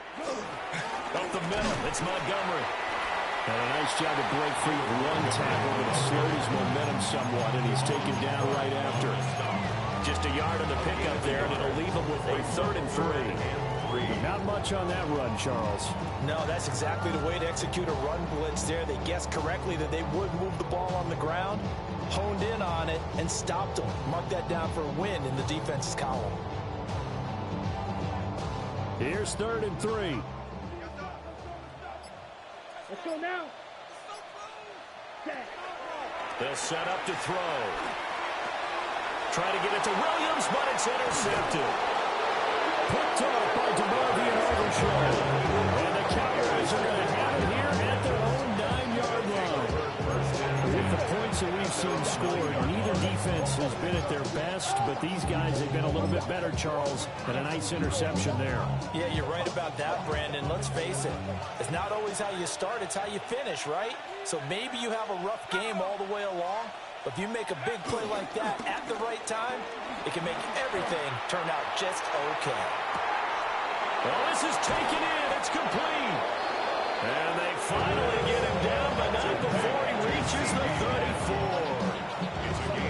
Up the middle, it's Montgomery. And a nice job to break free of one tackle, but it slowed his momentum somewhat, and he's taken down right after. Just a yard on the pickup there, and it'll leave him with a 3rd and 3. Not much on that run, Charles. No, that's exactly the way to execute a run blitz there. They guessed correctly that they would move the ball on the ground, honed in on it, and stopped them. Mark that down for a win in the defense's column. Here's 3rd and 3. Let's go now. Set. They'll set up to throw. Try to get it to Williams, but it's intercepted. Picked up by DeMarvion Overshow. And the Cowboys are going to have it here at their own 9-yard line. With the points that we've seen scored, neither defense has been at their best, but these guys have been a little bit better, Charles, and a nice interception there. Yeah, you're right about that, Brandon. Let's face it. It's not always how you start, it's how you finish, right? So maybe you have a rough game all the way along, but if you make a big play like that at the right time, it can make everything turn out just okay. Well, this is taken in. It's complete. And they finally get him down, but not before he reaches the 34.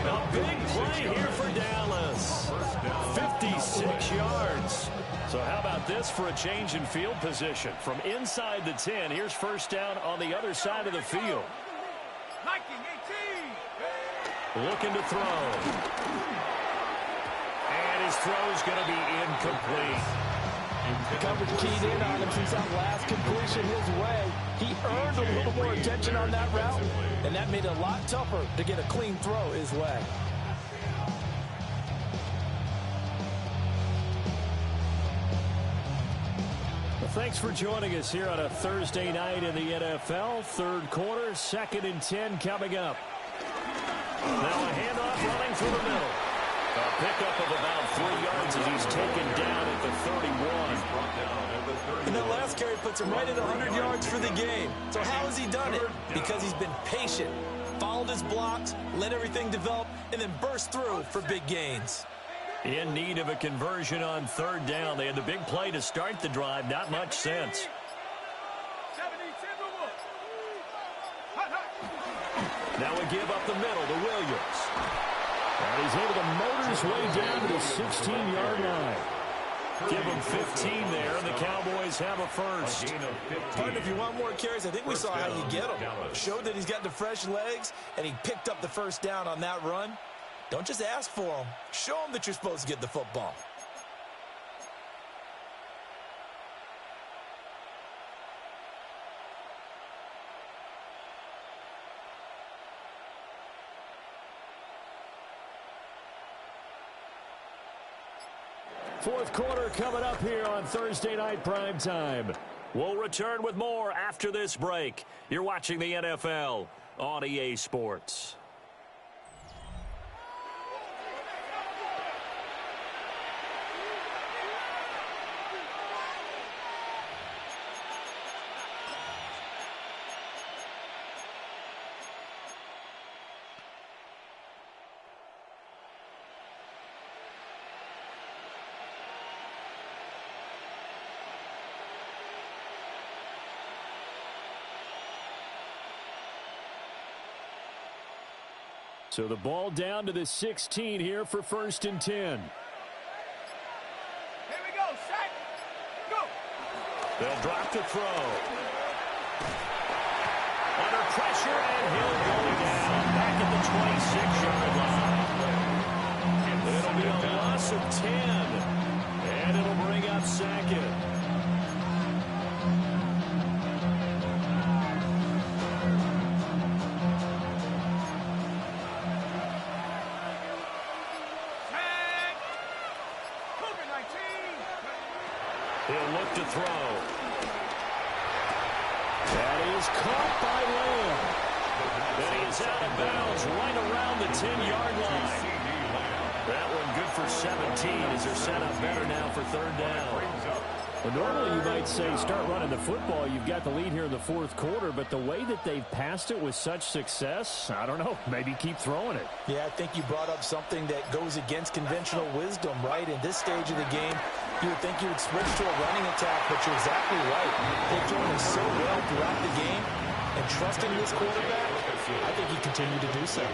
A big play here for Dallas. 56 yards. So how about this for a change in field position? From inside the 10, here's first down on the other side of the field. Looking to throw. And his throw's going to be incomplete. The coverage keyed in on him since that last completion his way. He earned a little more attention on that route, and that made it a lot tougher to get a clean throw his way. Well, thanks for joining us here on a Thursday night in the NFL. 3rd quarter, 2nd and 10 coming up. Now a handoff running through the middle. A pickup of about 3 yards as he's taken down at the 31. And that last carry puts him right at 100 yards for the game. So how has he done it? Because he's been patient, followed his blocks, let everything develop, and then burst through for big gains. In need of a conversion on 3rd down. They had the big play to start the drive. Not much sense. Now we give up the middle to Williams. And he's able to motor his way down to the 16-yard line. Give him 15 there, and the Cowboys have a first. Partner, if you want more carries, I think we saw how you get him. Showed that he's got the fresh legs, and he picked up the first down on that run. Don't just ask for him. Show him that you're supposed to get the football. Fourth quarter coming up here on Thursday Night Primetime. We'll return with more after this break. You're watching the NFL on EA Sports. So the ball down to the 16 here for 1st and 10. Here we go, set, go. They'll drop to throw. Under pressure, and he'll go down back at the 26-yard line. It'll be a loss of 10, and it'll bring up 2nd. He'll look to throw. That is caught by Lamb. And he is out of bounds right around the 10-yard line. That one good for 17 as they're set up better now for 3rd down. Well, normally you might say start running the football. You've got the lead here in the 4th quarter, but the way that they've passed it with such success, I don't know, maybe keep throwing it. Yeah, I think you brought up something that goes against conventional wisdom, right? In this stage of the game, you would think you would switch to a running attack, but you're exactly right. They've thrown it so well throughout the game, and trusting this quarterback, I think he continued to do so.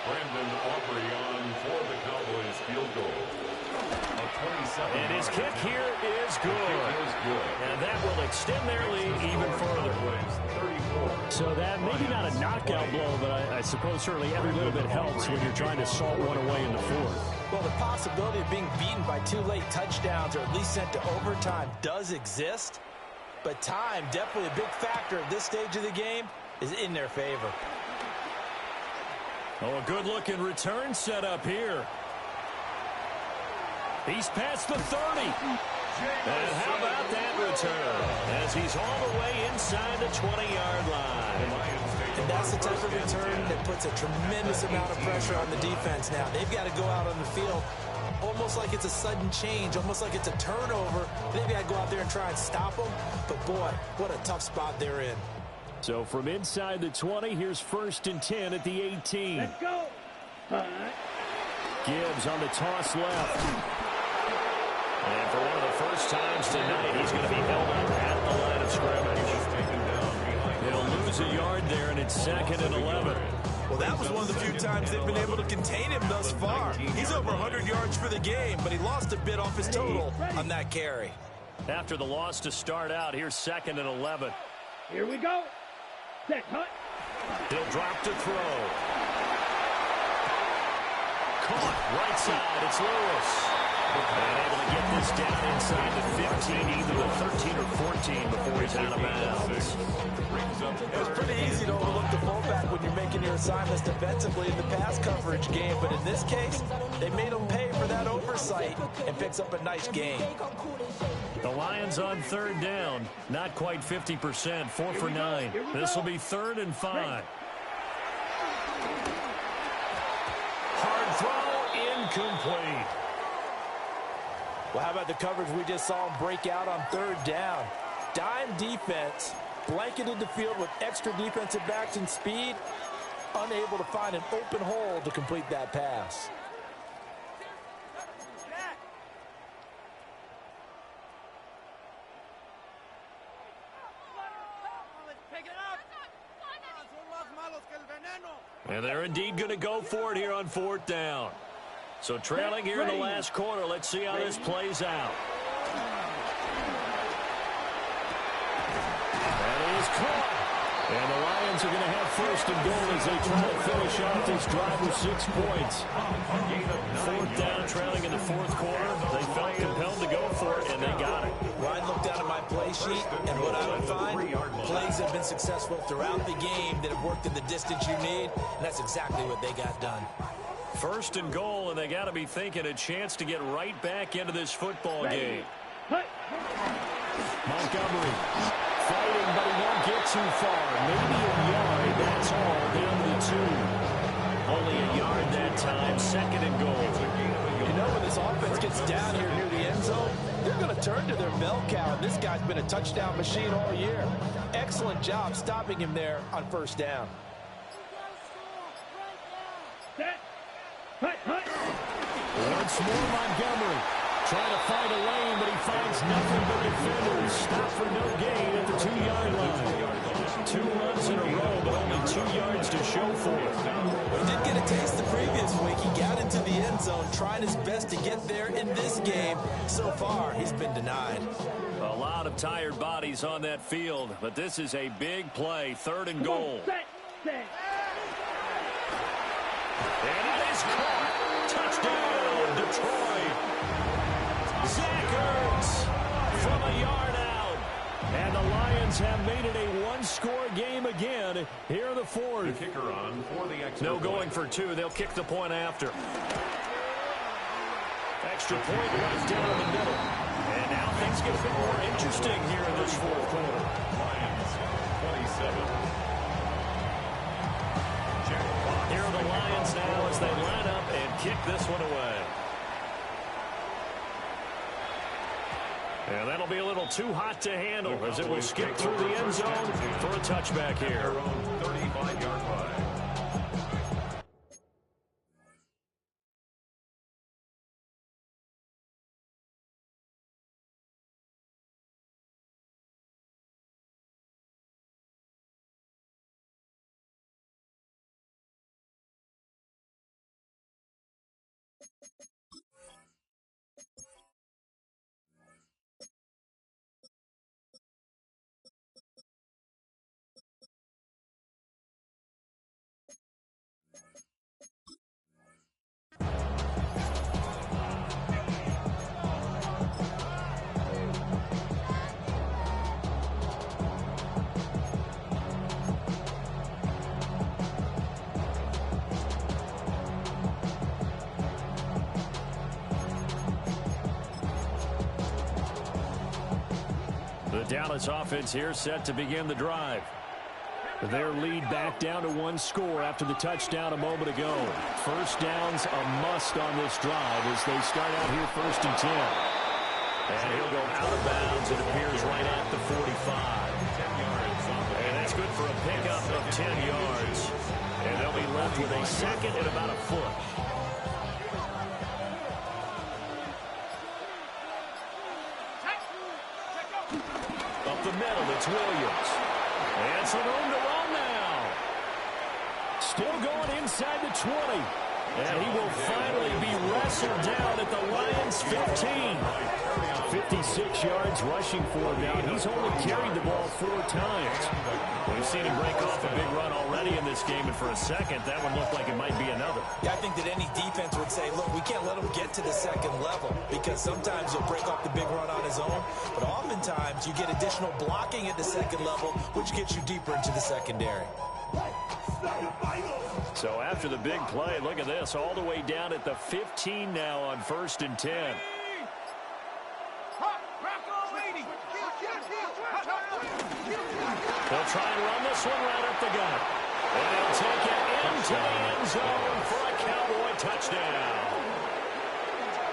Brandon Aubrey on for the Cowboys field goal. And his kick here is good. And that will extend their lead even further. So that maybe not a knockout blow, but I suppose certainly every little bit helps when you're trying to salt one away in the 4th. Well, the possibility of being beaten by 2 late touchdowns or at least sent to overtime does exist. But time, definitely a big factor at this stage of the game, is in their favor. Oh, a good-looking return set up here. He's past the 30. And how about that return? As he's all the way inside the 20-yard line. And that's the type of return that puts a tremendous amount of pressure on the defense now. They've got to go out on the field almost like it's a sudden change, almost like it's a turnover. They've got to go out there and try and stop them. But, boy, what a tough spot they're in. So from inside the 20, here's 1st and 10 at the 18. Let's go. Gibbs on the toss left. And for one of the first times tonight, he's going to be held up at the line of scrimmage. He'll lose a yard there, and it's 2nd and 11. Well, that was one of the few times they've been able to contain him thus far. He's over 100 yards for the game, but he lost a bit off his total on that carry. After the loss to start out, here's 2nd and 11. Here we go. Set, hut. He'll drop to throw. Caught right side. It's Lewis. And able to get this down inside the 15, either the 13 or 14 before he's out of bounds. It's pretty easy to overlook the fullback when you're making your assignments defensively in the pass coverage game, but in this case, they made him pay for that oversight and picks up a nice gain. The Lions on 3rd down, not quite 50%, 4 for 9. This will be 3rd and 5. Hard throw, incomplete. Well, how about the coverage we just saw him break out on 3rd down? Dime defense, blanketed the field with extra defensive backs and speed, unable to find an open hole to complete that pass. And they're indeed going to go for it here on 4th down. So trailing here in the last quarter. Let's see how this plays out. That is caught. And the Lions are going to have 1st and goal as they try to finish off this drive with 6 points. 4th down, trailing in the 4th quarter. They felt compelled to go for it, and they got it. Ryan looked down at my play sheet, and what I would find, plays have been successful throughout the game that have worked in the distance you need, and that's exactly what they got done. 1st and goal, and they got to be thinking a chance to get right back into this football game. Montgomery fighting, but he won't get too far. Maybe a yard, that's all, down to 2. Only a yard that time, 2nd and goal. You know, when this offense gets down here near the end zone, they're going to turn to their bell cow, and this guy's been a touchdown machine all year. Excellent job stopping him there on 1st down. Once more, Montgomery trying to find a lane, but he finds nothing but defenders. Stop for no gain at the 2-yard line. 2 runs in a row, but only 2 yards to show for it. He did get a taste the previous week. He got into the end zone, trying his best to get there in this game. So far, he's been denied. A lot of tired bodies on that field, but this is a big play. 3rd and goal. And it is caught. Touchdown, Detroit. Zach Ertz from a yard out. And the Lions have made it a 1-score game again here in the 4th. The kicker on for the extra No point. going for 2. They'll kick the point after. Extra point right down the middle. And now things get a bit more interesting here in this 4th quarter. Lions 27. Here are the Lions now as they line up and kick this one away. And that'll be a little too hot to handle as it will skip through the end zone for a touchback here. Their own 35-yard line. The Dallas offense here set to begin the drive. Their lead back down to 1 score after the touchdown a moment ago. 1st down's a must on this drive as they start out here 1st and 10. And he'll go out of bounds. It appears right at the 45. And that's good for a pickup of 10 yards. And they'll be left with a 2nd and about a foot. Up the middle, it's Williams. And some room to run now. Still going inside the 20. And he will finally be wrestled down at the Lions' 15. 56 yards rushing for him now. He's only carried the ball 4 times. We've seen him break off a big run already in this game, and for a second, that one looked like it might be another. Yeah, I think that any defense would say, look, we can't let him get to the 2nd level because sometimes he'll break off the big run on his own, but oftentimes you get additional blocking at the 2nd level, which gets you deeper into the secondary. So after the big play, look at this, all the way down at the 15 now on 1st and 10. They'll try and run this one right up the gut. And they'll take it into the end zone for a Cowboy touchdown.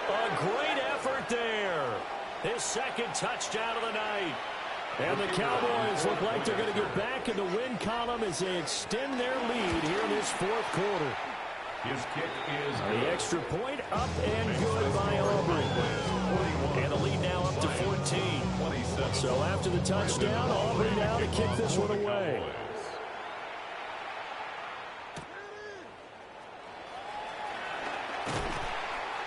A great effort there. His 2nd touchdown of the night. And the Cowboys look like they're going to get back in the win column as they extend their lead here in this 4th quarter. His kick is the extra point up and good by Aubrey. And the lead now up to 14. So after the touchdown, Aubrey now to kick this one away.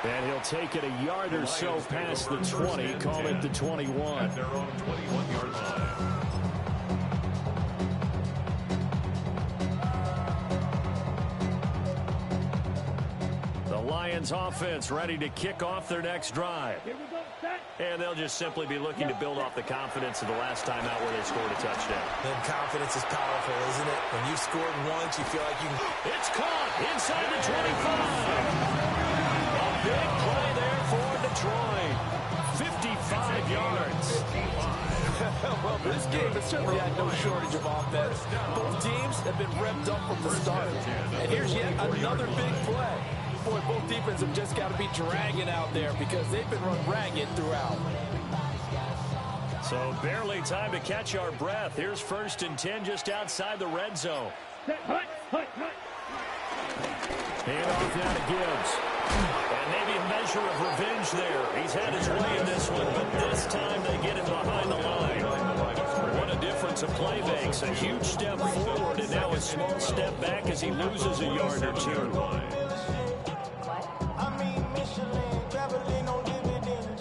And he'll take it a yard or so past the 20, call it the 21. At their own 21-yard line. The Lions offense ready to kick off their next drive. And they'll just simply be looking to build off the confidence of the last time out where they scored a touchdown. And confidence is powerful, isn't it? When you've scored once, you feel like you can... It's caught inside the 25. A big play there for Detroit. 55 yards. Well, this game has certainly had no shortage of offense. Both teams have been revved up from the start. And here's yet another big play. Boy, both defenses have just got to be dragging out there because they've been run ragged throughout. So barely time to catch our breath. Here's 1st and 10 just outside the red zone. Hand off now to Gibbs. And maybe a measure of revenge there. He's had his way in this one, but this time they get him behind the line. What a difference a play makes. A huge step forward and now a small step back as he loses a yard or two.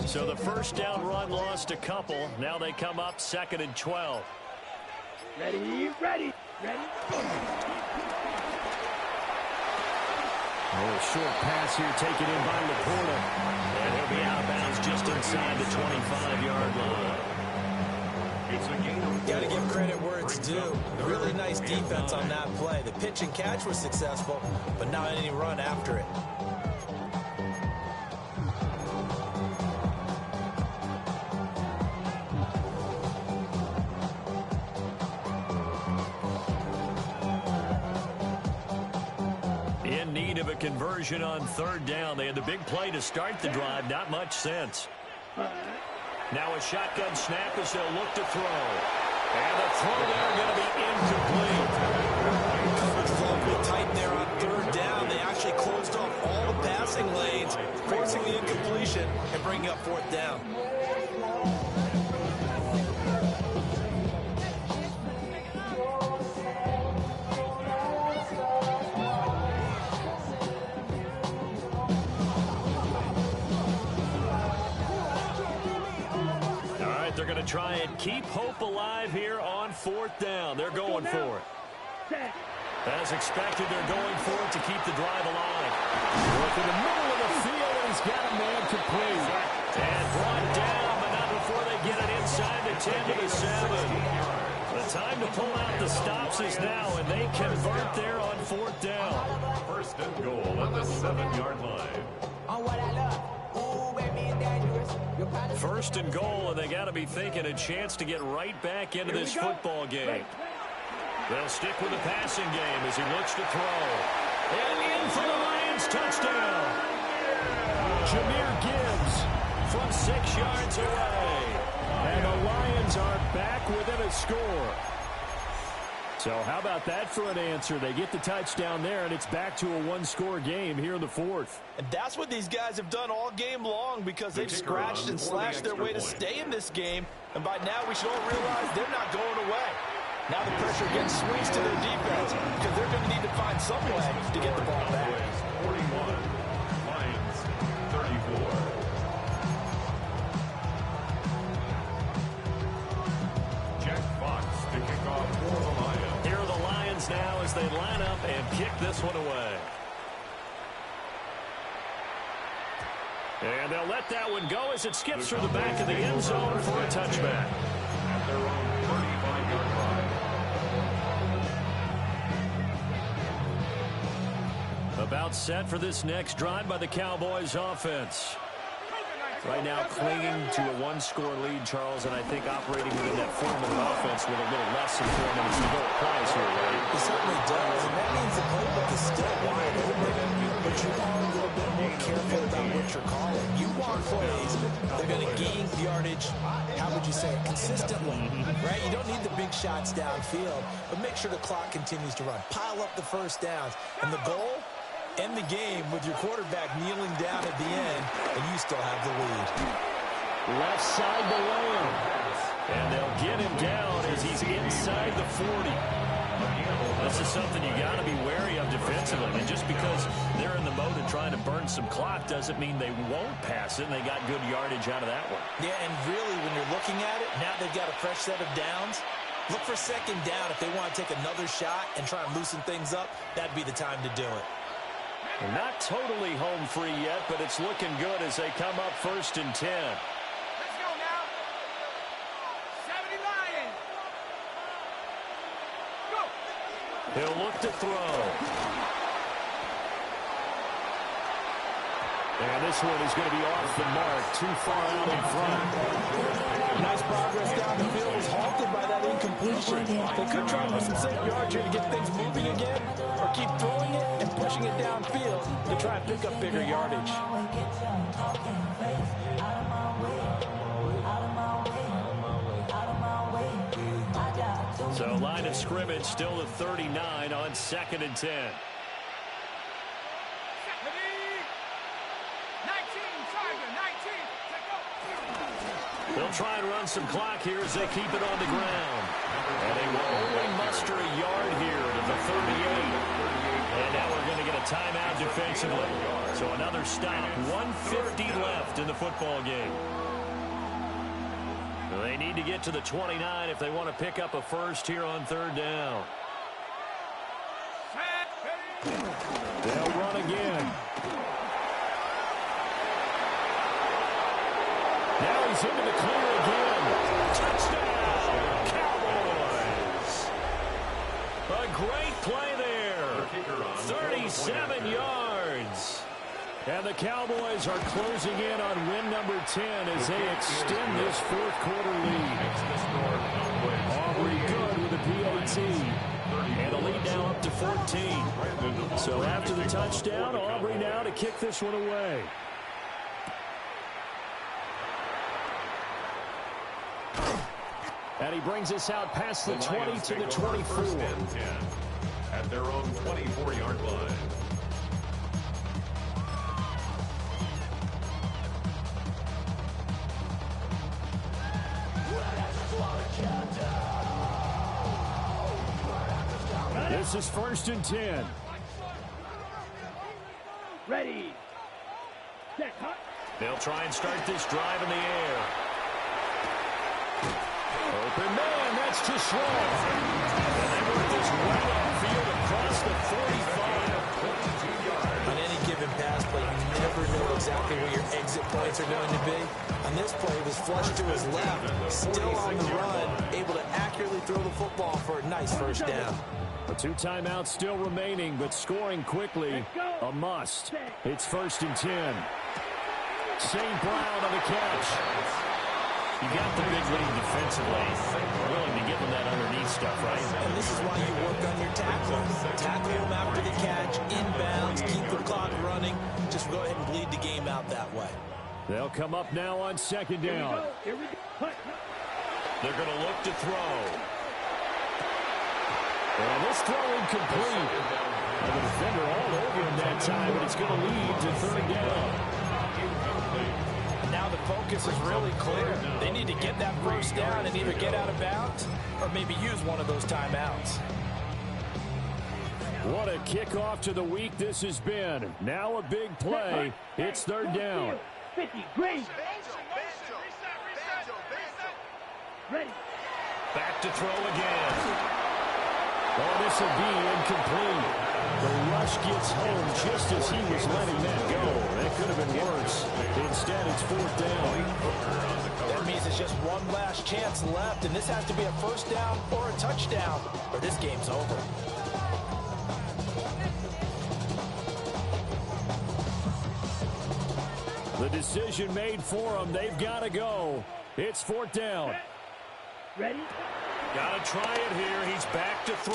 So the first down run lost a couple. Now they come up 2nd and 12. Ready. A short pass here taken in by Laporta. And he'll be out of bounds just inside the 25-yard line. It's a gain. Got to give credit where it's due. Really nice defense on that play. The pitch and catch was successful, but not any run after it. In need of a conversion on 3rd down. They had the big play to start the drive. Not much sense. Now a shotgun snap as they'll look to throw. And the throw there going to be incomplete. Coverage flow pretty tight there on 3rd down. They actually closed off all the passing lanes, forcing the incompletion and bringing up 4th down. They're going to try and keep hope alive here on 4th down. They're going for it. As expected, they're going for it to keep the drive alive. Work in the middle of the field, and he's got a man complete. And brought down, but not before they get it inside the 10 to the 7. The time to pull out the stops is now, and they convert there on 4th down. 1st and goal at the 7-yard line. On what I love. Ooh, baby, dangerous. 1st and goal, and they got to be thinking a chance to get right back into this football game. They'll stick with the passing game as he looks to throw. And in for the Lions, touchdown. Jahmyr Gibbs from 6 yards away. And the Lions are back within a score. So how about that for an answer? They get the touchdown there, and it's back to a 1-score game here in the 4th. And that's what these guys have done all game long because they've scratched and slashed their way to stay in this game. And by now we should all realize they're not going away. Now the pressure gets switched to their defense because they're going to need to find some way to get the ball back. 41, Lions 34. Jack Fox to kick off for the Lions. Here are the Lions now as they line up and kick this one away. And they'll let that one go as it skips through the back of the end zone for a touchback. At their own 35-yard line. About set for this next drive by the Cowboys offense. Right now clinging to a 1-score lead, Charles, and I think operating within that 4-minute offense with a little less than 4 minutes to go applies here, right? It certainly does, and that means the playbook is still wide open. But you are a little bit more careful about what you're calling. You want plays, they're going to gain yardage, how would you say it, consistently, right? You don't need the big shots downfield, but make sure the clock continues to run. Pile up the first downs, and the goal? End the game with your quarterback kneeling down at the end, and you still have the lead. Left side to Lamb. And they'll get him down as he's inside the 40. This is something you got to be wary of defensively. And just because they're in the mode of trying to burn some clock doesn't mean they won't pass it. And they got good yardage out of that one. Yeah, and really, when you're looking at it, now they've got a fresh set of downs. Look for second down if they want to take another shot and try and loosen things up. That'd be the time to do it. They're not totally home free yet, but it's looking good as they come up 1st and 10. Let's go now. 70 Lions. Go. He'll look to throw. And this one is going to be off the mark, too far out in front. Nice progress down the field was halted by that incompletion. They could try and lose some 7 yards here to get things moving again, or keep throwing it and pushing it downfield to try and pick up bigger yardage. So line of scrimmage still at 39 on 2nd and 10. They'll try and run some clock here as they keep it on the ground. And they will only muster a yard here to the 38. And now we're going to get a timeout defensively. So another stop. 1:50 left in the football game. They need to get to the 29 if they want to pick up a first here on 3rd down. They'll run again. Now he's into the clear again. Touchdown, Cowboys. A great play there. 37 yards. And the Cowboys are closing in on win number 10 as they extend this 4th quarter lead. Aubrey good with a PAT. And a lead now up to 14. So after the touchdown, Aubrey now to kick this one away. And he brings us out past the 20 to the 24. At their own 24-yard line. This is 1st and 10. Ready. Set, hut. They'll try and start this drive in the air. Open man, that's too slow. And they work this right upfield across the 45. On any given pass play, you never know exactly where your exit points are going to be. On this play, it was flushed to his left, still on the run, able to accurately throw the football for a nice 1st down. The 2 timeouts still remaining, but scoring quickly, a must. It's 1st and 10. St. Brown on the catch. You got the big lead defensively. Willing to give them that underneath stuff, right? And this is why you work on your tackling. Tackle them after the catch, inbounds, keep the clock running. Just go ahead and bleed the game out that way. They'll come up now on 2nd down. Here we go. They're going to look to throw. And this throw incomplete. And the defender all over him that time, but it's going to lead to 3rd down. Now the focus is really clear. They need to get that 1st down and either get out of bounds or maybe use one of those timeouts. What a kickoff to the week this has been. Now a big play. It's 3rd down. 50, great. Ready. Back to throw again. Oh, this will be incomplete. The rush gets home just as he was letting that go. That could have been worse. Instead, it's 4th down. That means it's just one last chance left, and this has to be a 1st down or a touchdown, or this game's over. The decision made for them. They've got to go. It's 4th down. Ready. Got to try it here. He's back to throw.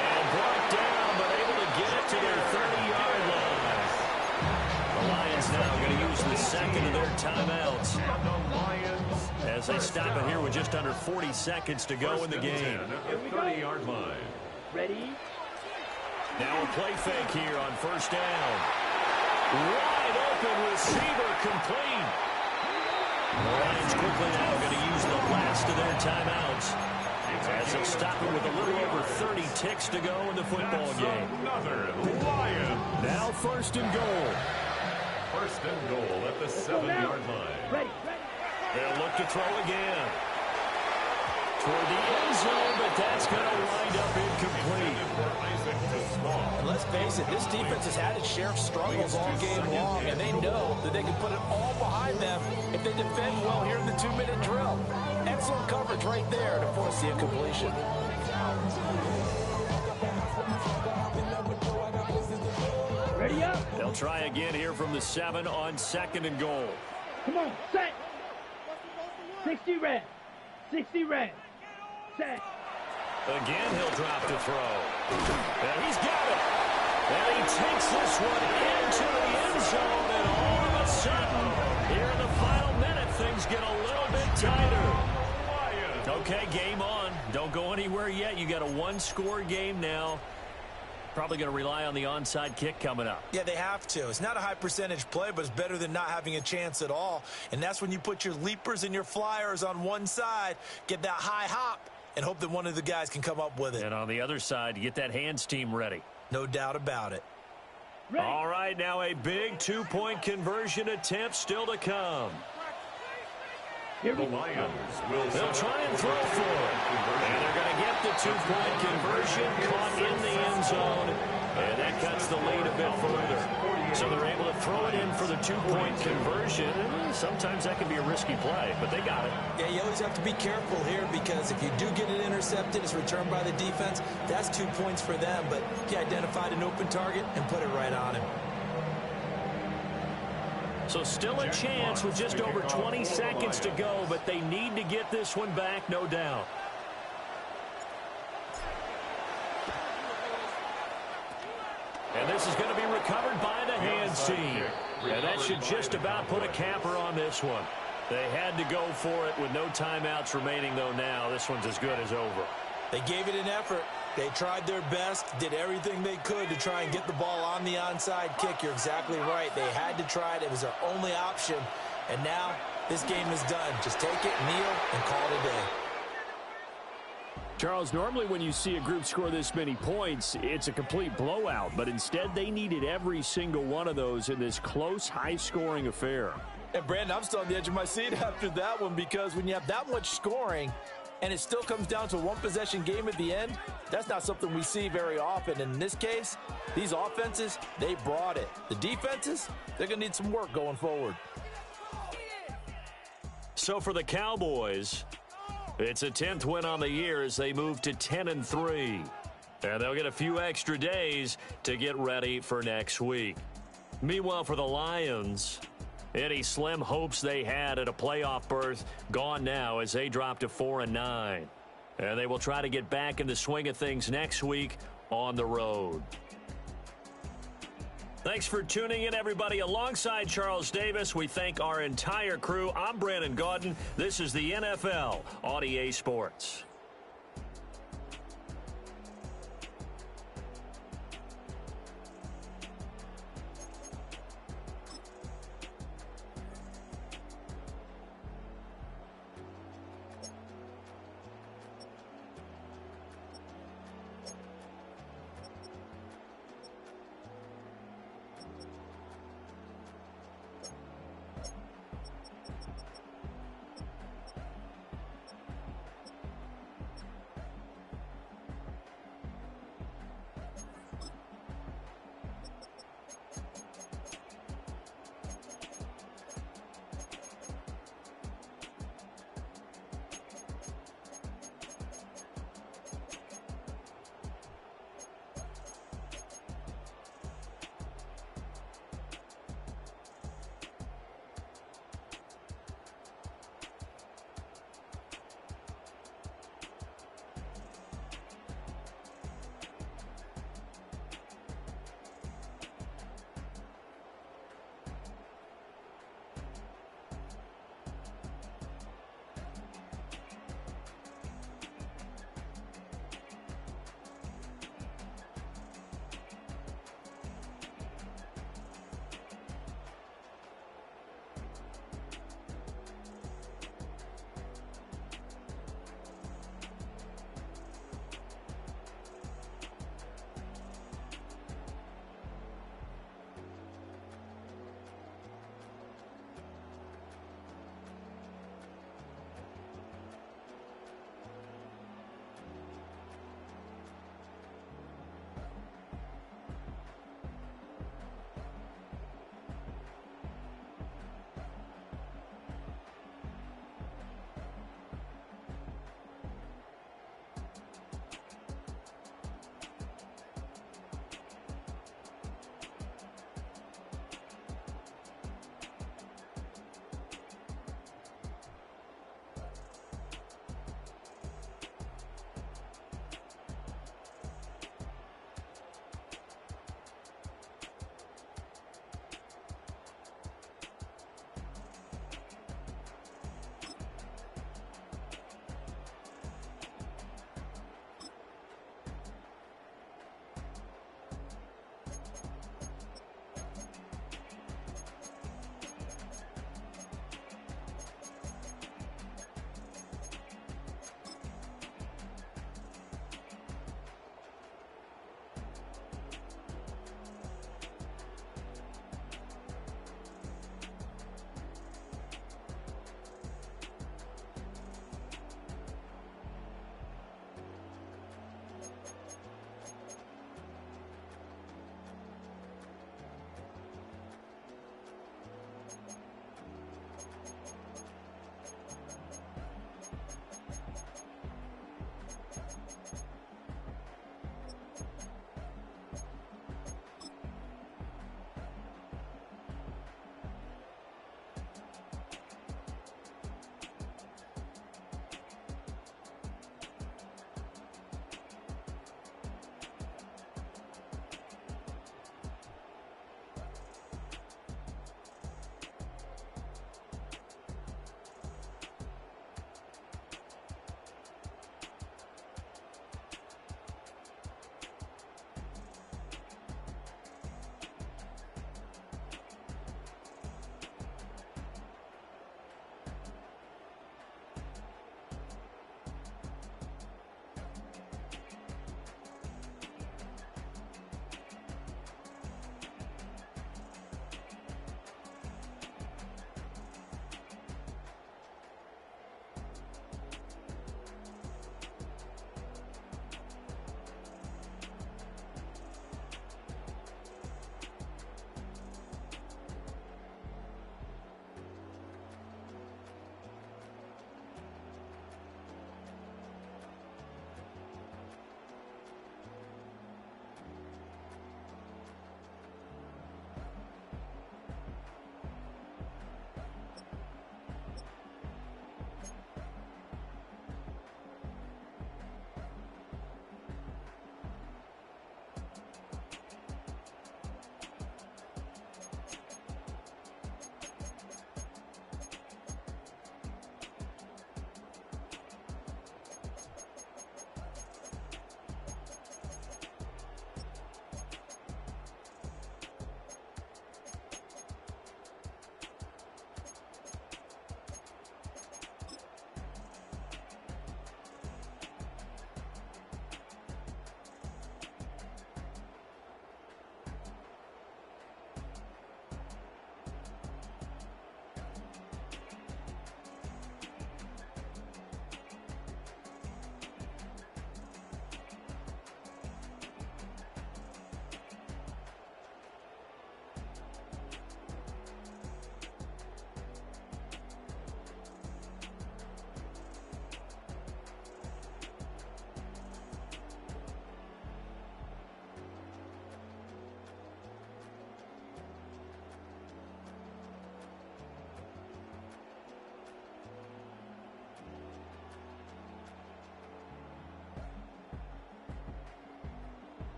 And brought down, but able to get it to their 30-yard line. The Lions now going to use the 2nd of their timeouts as they stop it here with just under 40 seconds to go in the game. At the 30-yard line. Ready. Now a play fake here on 1st down. Wide open receiver complete. The Lions quickly now going to use the last of their timeouts As they'll stop it with a little over 30 ticks to go in the football game. Another Lion. Now first and goal. First and goal at the 7-yard line. Ready. They'll look to throw again. Toward the end zone, but that's going to wind up incomplete. And let's face it, this defense has had its share of struggles all game long, and they know that they can put it all behind them if they defend well here in the 2-minute drill. Excellent coverage right there to force the incompletion. Ready up. They'll try again here from the 7 on second and goal. Come on, set. 60 red. 60 red. Set. Again, he'll drop to throw. And he's got it. And he takes this one into the end zone, and all of a sudden, here in the final minute, things get a little bit tighter. Okay, game on. Don't go anywhere yet. You got a one-score game now. Probably going to rely on the onside kick coming up. Yeah, they have to. It's not a high percentage play, but it's better than not having a chance at all. And that's when you put your leapers and your flyers on one side, get that high hop, and hope that one of the guys can come up with it. And on the other side, you get that hands team ready. No doubt about it. Ready. All right, now a big two-point conversion attempt still to come. Here The we go. Lions will They'll try and throw for it. And they're going to get the two-point conversion caught in the end zone. And that cuts the lead a bit further. So they're able to throw it in for the two-point conversion. Sometimes that can be a risky play, but they got it. Yeah, you always have to be careful here because if you do get it intercepted, it's returned by the defense. That's 2 points for them, but he identified an open target and put it right on him. So still a chance with just over 20 seconds to go, but they need to get this one back, no doubt. And this is going to be recovered by the hands team. And that should just about put a capper on this one. They had to go for it with no timeouts remaining, though now. This one's as good as over. They gave it an effort. They tried their best, did everything they could to try and get the ball on the onside kick. You're exactly right. They had to try it. It was their only option. And now this game is done. Just take it, kneel, and call it a day. Charles, normally when you see a group score this many points, it's a complete blowout. But instead, they needed every single one of those in this close, high-scoring affair. And, Brandon, I'm still on the edge of my seat after that one because when you have that much scoring and it still comes down to a one-possession game at the end, that's not something we see very often. And in this case, these offenses, they brought it. The defenses, they're going to need some work going forward. So for the Cowboys, it's a 10th win on the year as they move to 10-3. And they'll get a few extra days to get ready for next week. Meanwhile, for the Lions, any slim hopes they had at a playoff berth gone now as they drop to 4-9. And they will try to get back in the swing of things next week on the road. Thanks for tuning in, everybody. Alongside Charles Davis, we thank our entire crew. I'm Brandon Gaudin. This is the NFL on EA Sports.